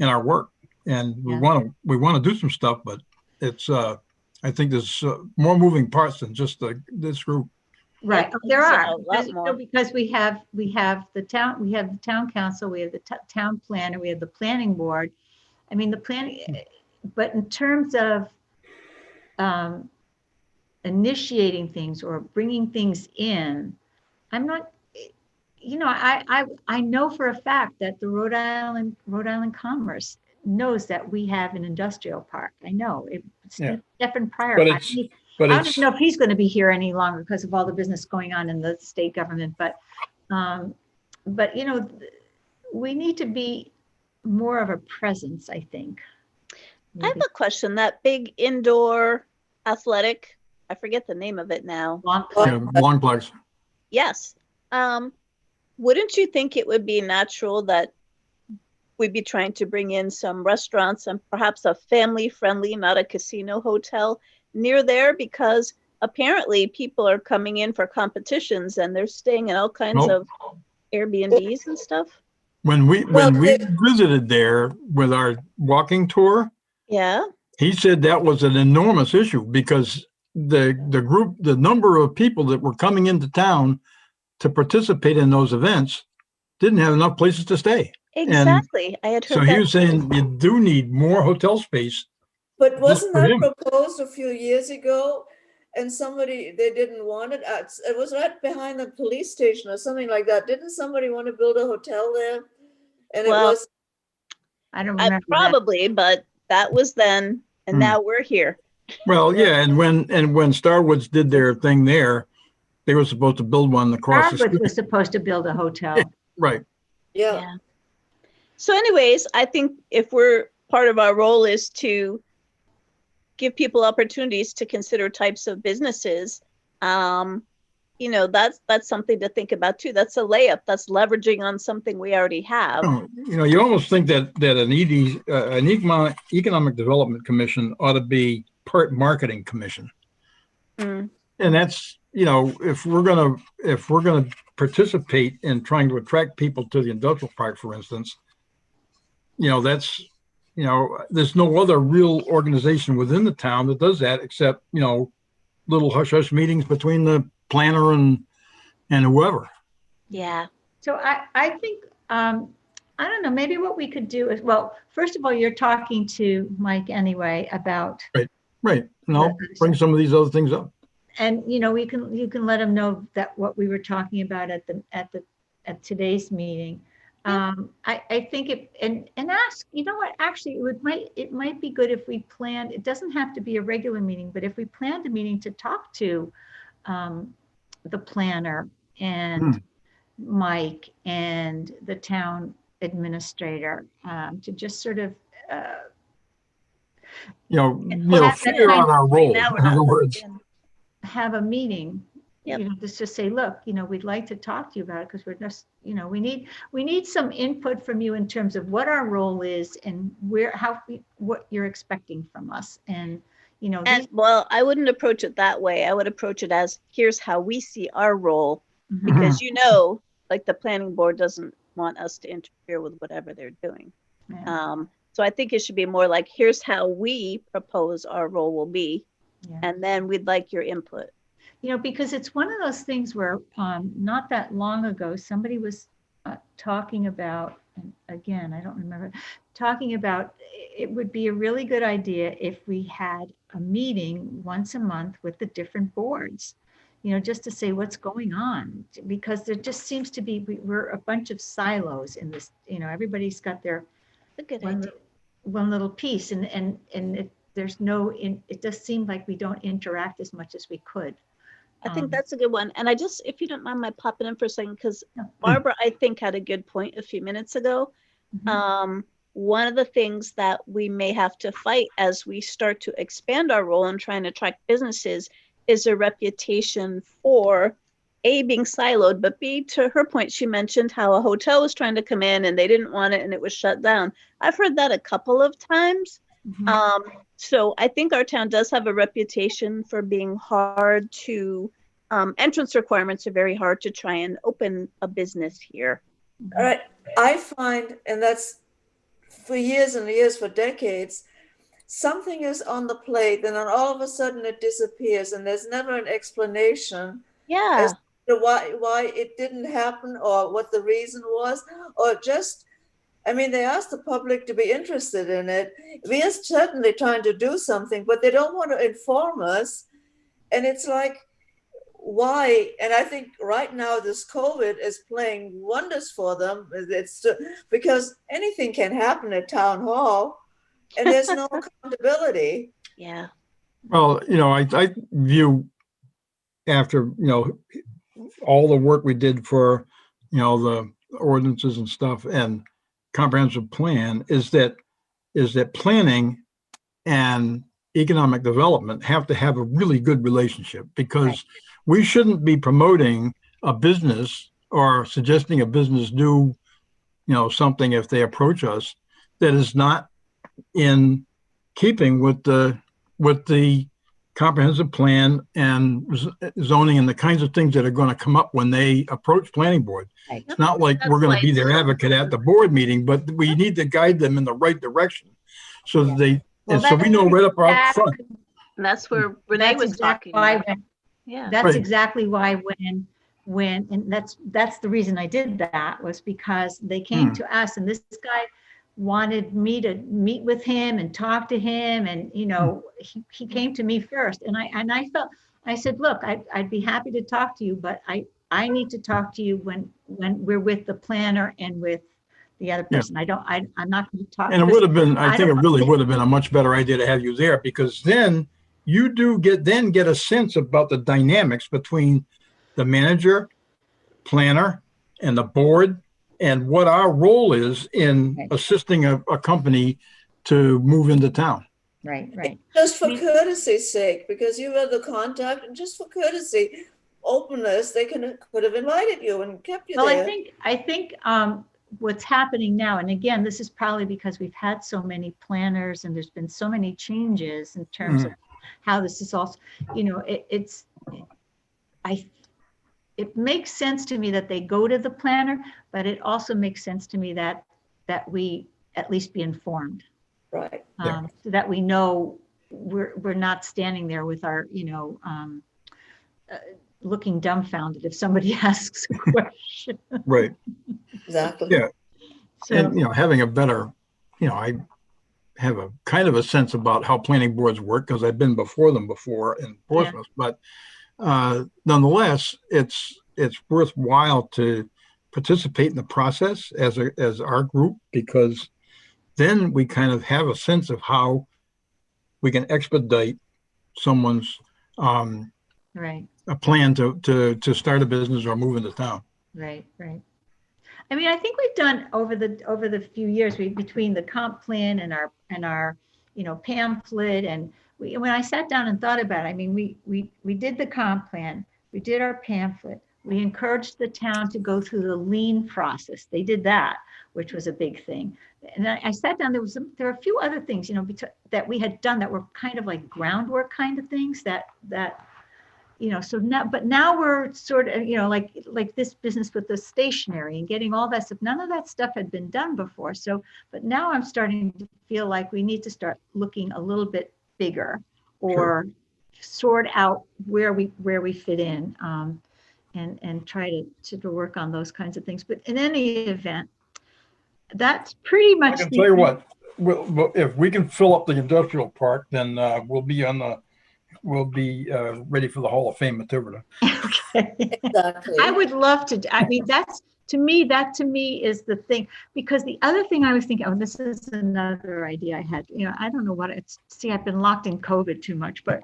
work. And we want to do some stuff, but it's I think there's more moving parts than just this group. Right, there are, a lot more. because we have the town council, we have the town planner, we have the planning board. I mean, the planning, but in terms of initiating things or bringing things in, I'm not, I know for a fact that the Rhode Island Commerce knows that we have an industrial park. I know it's Stephen Pryor. But I don't even know if he's going to be here any longer because of all the business going on in the state government. But we need to be more of a presence, I think. I have a question. That big indoor athletic, I forget the name of it now. Longplex. Yes. Wouldn't you think it would be natural that we'd be trying to bring in some restaurants and perhaps a family-friendly, not a casino hotel near there? Because apparently people are coming in for competitions and they're staying in all kinds of Airbnbs and stuff. When we visited there with our walking tour, he said that was an enormous issue because the number of people that were coming into town to participate in those events didn't have enough places to stay. Exactly. I had heard so he was saying you do need more hotel space. But wasn't that proposed a few years ago? And they didn't want it. It was right behind the police station or something like that. Didn't somebody want to build a hotel there? And I don't remember. Probably, but that was then, and now we're here. Well, yeah, and when Starwoods did their thing there, they were supposed to build one across the street. Starwoods was supposed to build a hotel. Right. Yeah. So anyways, I think if part of our role is to give people opportunities to consider types of businesses, that's something to think about too. That's a layup. That's leveraging on something we already have. You almost think that an economic development commission ought to be part marketing commission. And that's, if we're gonna participate in trying to attract people to the industrial park, for instance, that's, there's no other real organization within the town that does that except, little hush-hush meetings between the planner and whoever. Yeah. So I think, I don't know, maybe what we could do is, well, first of all, you're talking to Mike anyway about. Right. And I'll bring some of these other things up. And, you can let him know that what we were talking about at today's meeting. I think and ask, what, actually it might be good if we planned, it doesn't have to be a regular meeting, but if we planned a meeting to talk to the planner and Mike and the town administrator, to just sort of figure out our role. In other words, have a meeting. Just say, look, we'd like to talk to you about it because we're just, we need some input from you in terms of what our role is and what you're expecting from us. And, well, I wouldn't approach it that way. I would approach it as, here's how we see our role, because, like the planning board doesn't want us to interfere with whatever they're doing. So I think it should be more like, here's how we propose our role will be. And then we'd like your input. Because it's one of those things where not that long ago, somebody was talking about, and again, I don't remember, talking about it would be a really good idea if we had a meeting once a month with the different boards, just to say what's going on, because there just seems to be, we're a bunch of silos in this, everybody's got their one little piece and there's it does seem like we don't interact as much as we could. I think that's a good one. And I just, if you don't mind my popping in for a second, because Yeah. Barbara, I think, had a good point a few minutes ago. Mhm. One of the things that we may have to fight as we start to expand our role in trying to attract businesses is a reputation for A, being siloed, but B, to her point, she mentioned how a hotel was trying to come in and they didn't want it and it was shut down. I've heard that a couple of times. Mhm. So I think our town does have a reputation for being hard to, entrance requirements are very hard to try and open a business here. All right. I find, and that's for years and years, for decades, something is on the plate and then all of a sudden it disappears and there's never an explanation Yeah. as to why it didn't happen or what the reason was, or just, I mean, they ask the public to be interested in it. We are certainly trying to do something, but they don't want to inform us. And it's like, why? And I think right now this COVID is playing wonders for them. It's because anything can happen at town hall and there's no accountability. Yeah. Well, I view after, all the work we did for, the ordinances and stuff and comprehensive plan is that planning and economic development have to have a really good relationship, because we shouldn't be promoting a business or suggesting a business do, something if they approach us that is not in keeping with the comprehensive plan and zoning and the kinds of things that are going to come up when they approach planning board. Right. It's not like we're going to be their advocate at the board meeting, but we need to guide them in the right direction so that they, Well, and so we know right up front. And that's where Renee That's was exactly talking why about. when, Yeah. that's Right. exactly why when and that's the reason I did that, was because they came to us and this guy wanted me to meet with him and talk to him, and he came to me first, and I said, look, I'd be happy to talk to you, but I need to talk to you when we're with the planner and with the other person. I'm not going to talk. And it would have been, I think it don't- really would have been a much better idea to have you there, because then you do get a sense about the dynamics between the manager, planner, and the board, and what our role is in Right. assisting a company to move into town. Right. Just for courtesy's sake, because you were the contact, and just for courtesy, openness, they could have invited you and kept you Well, there. I think what's happening now, and again, this is probably because we've had so many planners and there's been so many changes in terms of how this is also, it makes sense to me that they go to the planner, but it also makes sense to me that we at least be informed, Right. so that we know we're not standing there with our, looking dumbfounded if somebody asks a question. Right. Exactly. Yeah. So, And, having a better, I have a kind of a sense about how planning boards work because I've been before them before in Portsmouth, but nonetheless, it's worthwhile to participate in the process as our group, because then we kind of have a sense of how we can expedite someone's right. a plan to start a business or move into town. Right. I mean, I think we've done over the few years between the comp plan and our pamphlet, and when I sat down and thought about it, I mean, we did the comp plan, we did our pamphlet, we encouraged the town to go through the lean process. They did that, which was a big thing. And I sat down. There were a few other things, that we had done that were kind of like groundwork kind of things that. So now we're sort of, like this business with the stationery and getting all that stuff. None of that stuff had been done before. So, but now I'm starting to feel like we need to start looking a little bit bigger, or sort out where we fit in, and try to work on those kinds of things. But in any event, that's pretty much. I can tell you what, if we can fill up the industrial park, then we'll be ready for the Hall of Fame at Tiverton. Okay. Exactly. I would love to. I mean, that to me is the thing, because the other thing I was thinking, this is another idea I had, I don't know what it's, I've been locked in COVID too much, but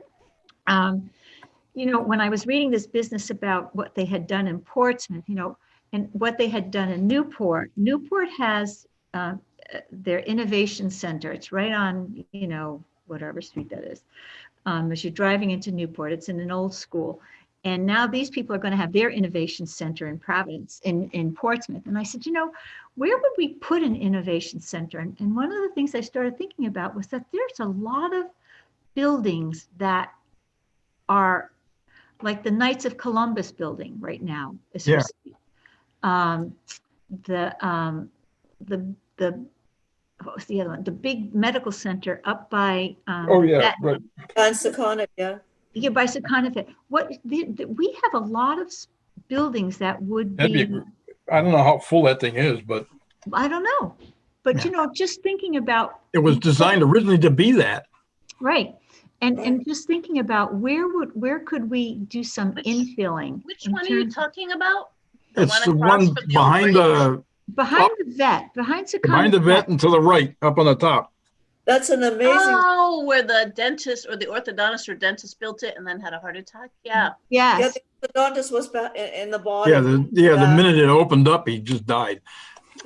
when I was reading this business about what they had done in Portsmouth, and what they had done in Newport has their innovation center. It's right on, whatever street that is. As you're driving into Newport, it's in an old school. And now these people are going to have their innovation center in Providence, in Portsmouth. And I said, where would we put an innovation center? And one of the things I started thinking about was that there's a lot of buildings that are like the Knights of Columbus building right now. Yeah. What was the other one? The big medical center up by. Oh yeah, right. And Secana, yeah. Yeah, by Secana. We have a lot of buildings that would be. I don't know how full that thing is, but. I don't know, but just thinking about. It was designed originally to be that. Right. And just thinking about where could we do some infilling? Which one are you talking about? It's the one behind the vet, behind Secana. Behind the vet and to the right, up on the top. That's an amazing. Oh, where the dentist or the orthodontist or dentist built it and then had a heart attack. Yeah. Yes. Yeah, the orthodontist was in the bottom. Yeah, the minute it opened up, he just died.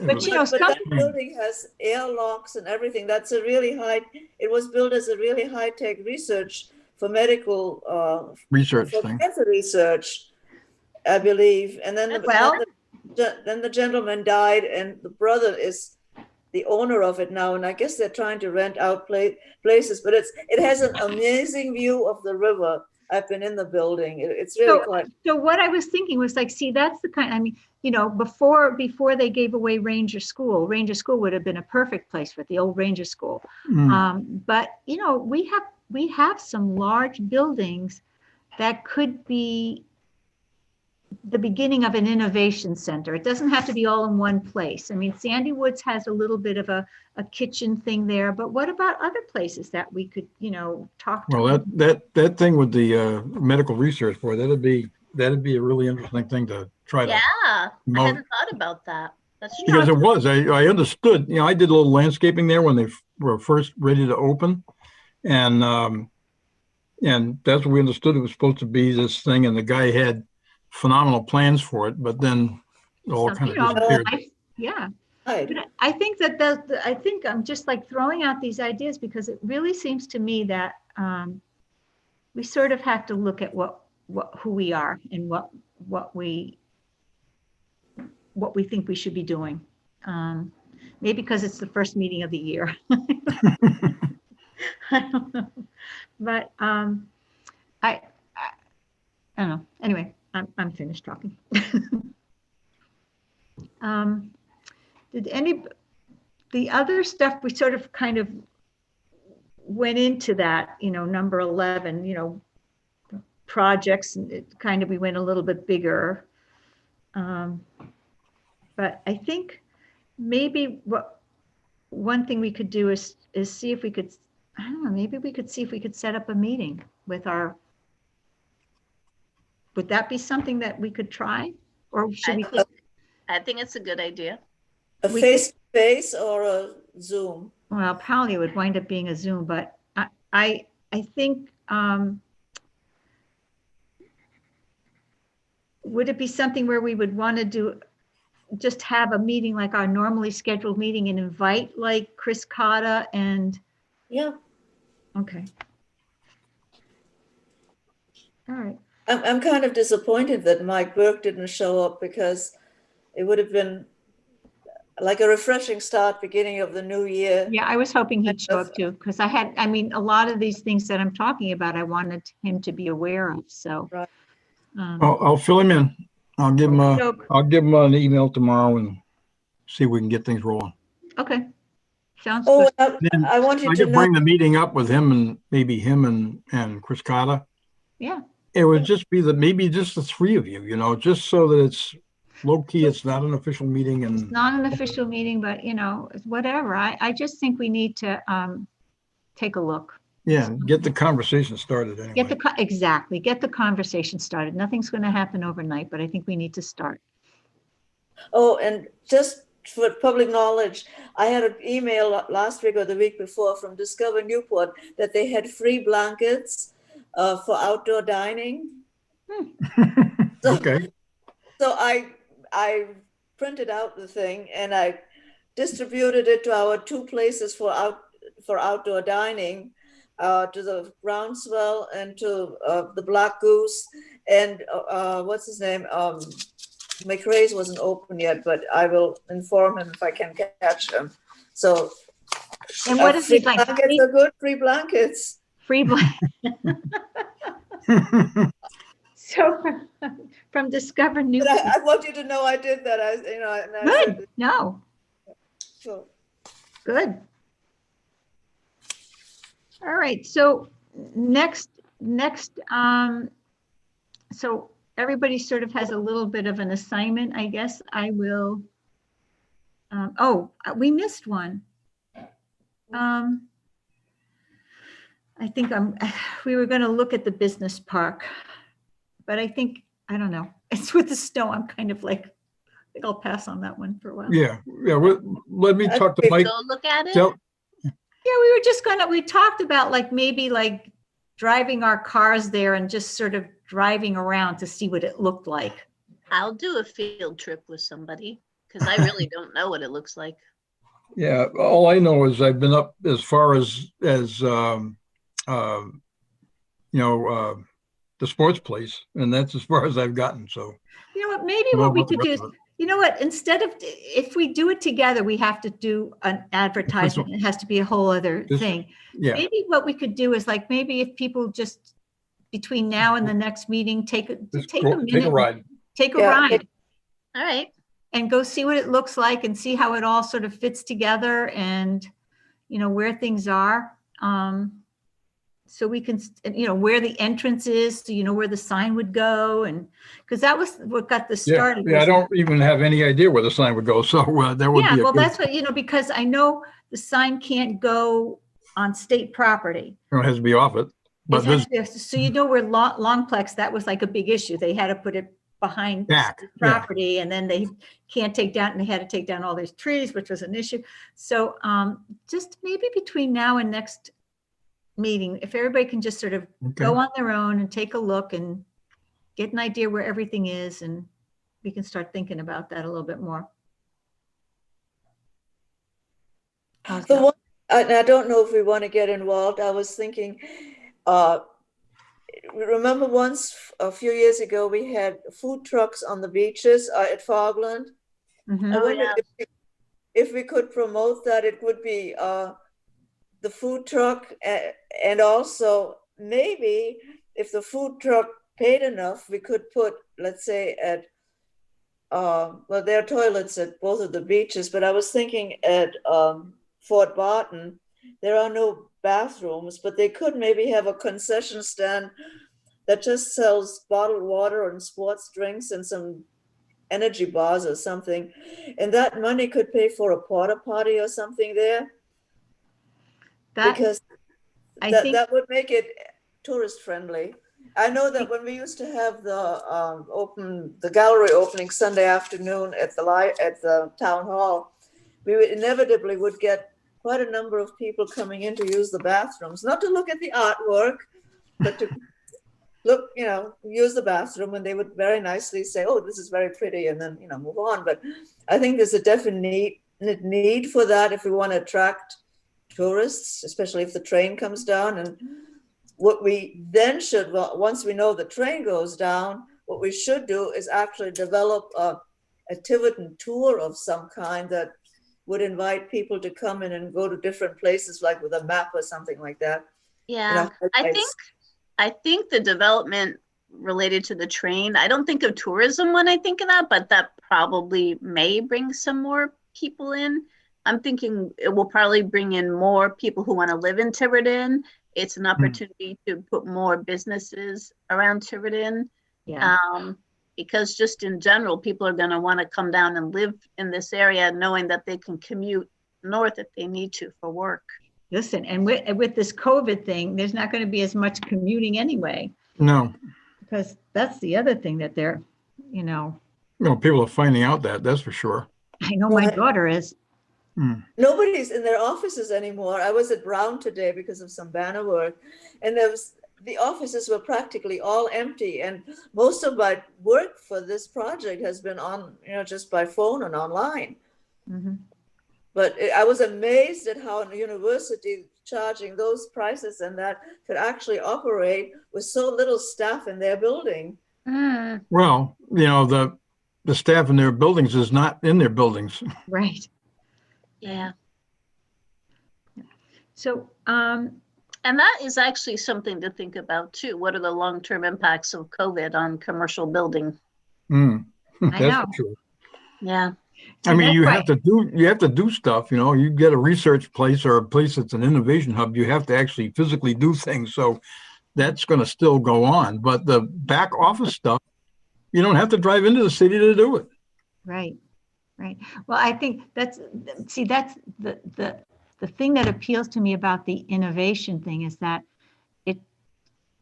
But that building has airlocks and everything. That's a really high. It was built as a really high-tech research for medical research for thing. cancer research, I believe. And then the gentleman died, and the brother is the owner of it now. And I guess they're trying to rent out places. But it has an amazing view of the river. I've been in the building. It's really quite. So what I was thinking was like, see, that's the kind. Before they gave away Ranger School would have been a perfect place for the old Ranger School. But we have some large buildings that could be the beginning of an innovation center. It doesn't have to be all in one place. I mean, Sandy Woods has a little bit of a kitchen thing there, but what about other places that we could, talk to? Well, that thing with the medical research board, that'd be a really interesting thing to try to. Yeah, I hadn't thought about that. That's true. Because it was, I understood, I did a little landscaping there when they were first ready to open. And that's what we understood. It was supposed to be this thing, and the guy had phenomenal plans for it, but then it all kind of disappeared. But I think I think I'm just like throwing out these ideas because it really seems to me that we sort of have to look at who we are and what we think we should be doing. Maybe because it's the first meeting of the year. I don't know, but I don't know. Anyway, I'm finished talking. Did the other stuff we sort of kind of went into that, number 11, projects, and we went a little bit bigger. But I think maybe one thing we could do is see if we could, I don't know, maybe we could see if we could set up a meeting with would that be something that we could try? Or should we? I think it's a good idea. A face-to-face or a Zoom? Well, probably would wind up being a Zoom, but I think, would it be something where we would want to just have a meeting like our normally scheduled meeting and invite like Chris Cotta and? Yeah. Okay. All right. I'm kind of disappointed that Mike Burke didn't show up, because it would have been like a refreshing start, beginning of the new year. Yeah, I was hoping he'd show up too, because a lot of these things that I'm talking about, I wanted him to be aware of. So right. I'll fill him in. I'll give him an email tomorrow and see if we can get things rolling. Okay. Sounds good. I want you to bring the meeting up with him, and maybe him and Chris Cotta. Yeah. It would just be maybe just the three of you, just so that it's low key. It's not an official meeting. And it's not an official meeting, but whatever. I just think we need to take a look. Yeah, get the conversation started anyway. Get the conversation started. Nothing's going to happen overnight, but I think we need to start. Oh, and just for public knowledge, I had an email last week or the week before from Discover Newport that they had free blankets for outdoor dining. Okay. So I printed out the thing and I distributed it to our 2 places for outdoor dining, to the Groundswell and to the Black Goose, and what's his name? McRae's wasn't open yet, but I will inform him if I can catch him. So, And what is free he like? blankets are good. Free blankets. Free blanket. So from Discover New. But I want you to know I did that. And I Good. said, No, so, good. All right. So next, so everybody sort of has a little bit of an assignment, I guess. I will. Oh, we missed one. I think we were going to look at the business park, but I don't know. It's with the snow. I'm kind of like, I think I'll pass on that one for a while. Yeah. Let me talk to Mike. Go look at it. Yeah, we were just we talked about like maybe like driving our cars there and just sort of driving around to see what it looked like. I'll do a field trip with somebody because I really don't know what it looks like. Yeah, all I know is I've been up as far as the sports place, and that's as far as I've gotten. So You know what, maybe what we could do is, you know what, instead of, if we do it together, we have to do an advertisement. It has to be a whole other thing. yeah, Maybe what we could do is like, maybe if people just between now and the next meeting, take a minute. take a ride. Take a Yeah. ride All right. and go see what it looks like and see how it all sort of fits together and, you know, where things are. So we can, you know, where the entrance is, so you know where the sign would go, and because that was what got the start. Yeah, I don't even have any idea where the sign would go. So that would be. Yeah, well, that's what, you know, because I know the sign can't go on state property. It has to be off it. But So you know where Longplex, that was like a big issue. They had to put it behind back state property, and then they can't take down, and they had to take down all these trees, which was an issue. So just maybe between now and next meeting, if everybody can just sort of go on their own and take a look and get an idea where everything is, and we can start thinking about that a little bit more. How's the that? one, and I don't know if we want to get involved. I was thinking, remember once a few years ago, we had food trucks on the beaches at Fogland. Mhm. I Oh, wonder yeah. if we could promote that. It would be the food truck, and also maybe if the food truck paid enough, we could put, let's say, at well, there are toilets at both of the beaches, but I was thinking at Fort Barton, there are no bathrooms, but they could maybe have a concession stand that just sells bottled water and sports drinks and some energy bars or something, and that money could pay for a porta potty or something there. Because I think that would make it tourist friendly. I know that when we used to have the gallery opening Sunday afternoon at the town hall, we would inevitably get quite a number of people coming in to use the bathrooms, not to look at the artwork, but to look, you know, use the bathroom, and they would very nicely say, "Oh, this is very pretty," and then, you know, move on. But I think there's a definite need for that if we want to attract tourists, especially if the train comes down. And what we then should, well, once we know the train goes down, what we should do is actually develop a Tiverton tour of some kind that would invite people to come in and go to different places, like with a map or something like that. Yeah, You know, I think the development related to the train, I don't think of tourism when I think of that, but that probably may bring some more people in. I'm thinking it will probably bring in more people who want to live in Tiverton. It's an opportunity to put more businesses around Tiverton. Yeah. Because just in general, people are going to want to come down and live in this area, knowing that they can commute north if they need to for work. Listen, and with this COVID thing, there's not going to be as much commuting anyway, no, because that's the other thing that they're, you know, people are finding out that's for sure. I know my daughter is. nobody's in their offices anymore. I was at Brown today because of some banner work, and the offices were practically all empty, and most of my work for this project has been on, just by phone and online. Mhm. But I was amazed at how a university charging those prices and that could actually operate with so little staff in their building. Mm, Well, the staff in their buildings is not in their buildings. Right. yeah. So, And that is actually something to think about too. What are the long-term impacts of COVID on commercial building? Mm, I know. that's true. Yeah. I mean, that's you why- have to do stuff, you get a research place or a place that's an innovation hub, you have to actually physically do things. So that's going to still go on. But the back office stuff, you don't have to drive into the city to do it. right, right. Well, I think that's the thing that appeals to me about the innovation thing is that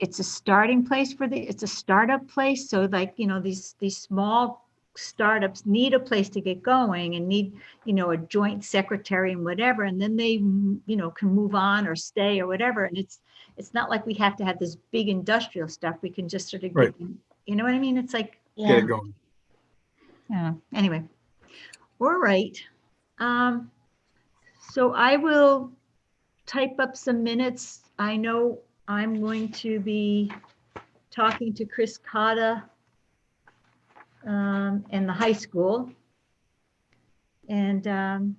it's a starting place it's a startup place. So like, these small startups need a place to get going and need, a joint secretary and whatever. And then they, can move on or stay or whatever. And it's not like we have to have this big industrial stuff. We can just sort of Right. you know what I mean? It's like, Get Yeah. it going. anyway. All right. So I will type up some minutes. I know I'm going to be talking to Chris Cotta and the high school. And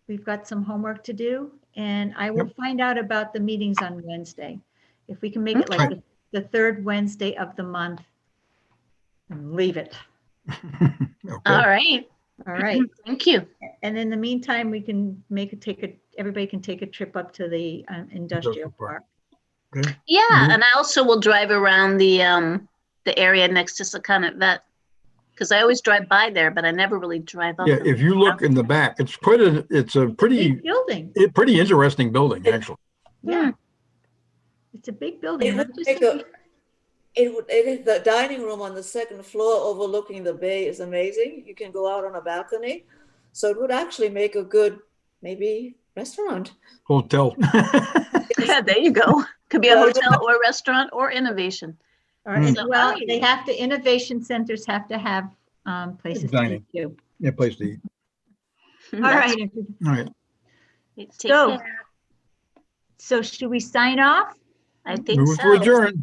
we've got some homework to do. And I will find out about the meetings on Wednesday. If we can make it like the third Wednesday of the month, and leave it. Okay. All right. All right. Thank you. And in the meantime, we can everybody can take a trip up to the industrial park. Okay. Yeah, Mhm. and I also will drive around the area next to Sakonnet Vet because I always drive by there, but I never really drive up. Yeah, if you look in the back, it's a pretty Big building. pretty interesting building, actually. Yeah. It's a big building. It and I'm would just make thinking- the dining room on the second floor overlooking the bay is amazing. You can go out on a balcony. So it would actually make a good, maybe, restaurant. Hotel. Yeah, there you go. Could be a hotel or a restaurant or innovation. All right, So, well, all right. they have to, innovation centers have to have places to Dining. eat too. Yeah, place to eat. All right. All right. Take So- care. So should we sign off? I think Move so. to adjourn.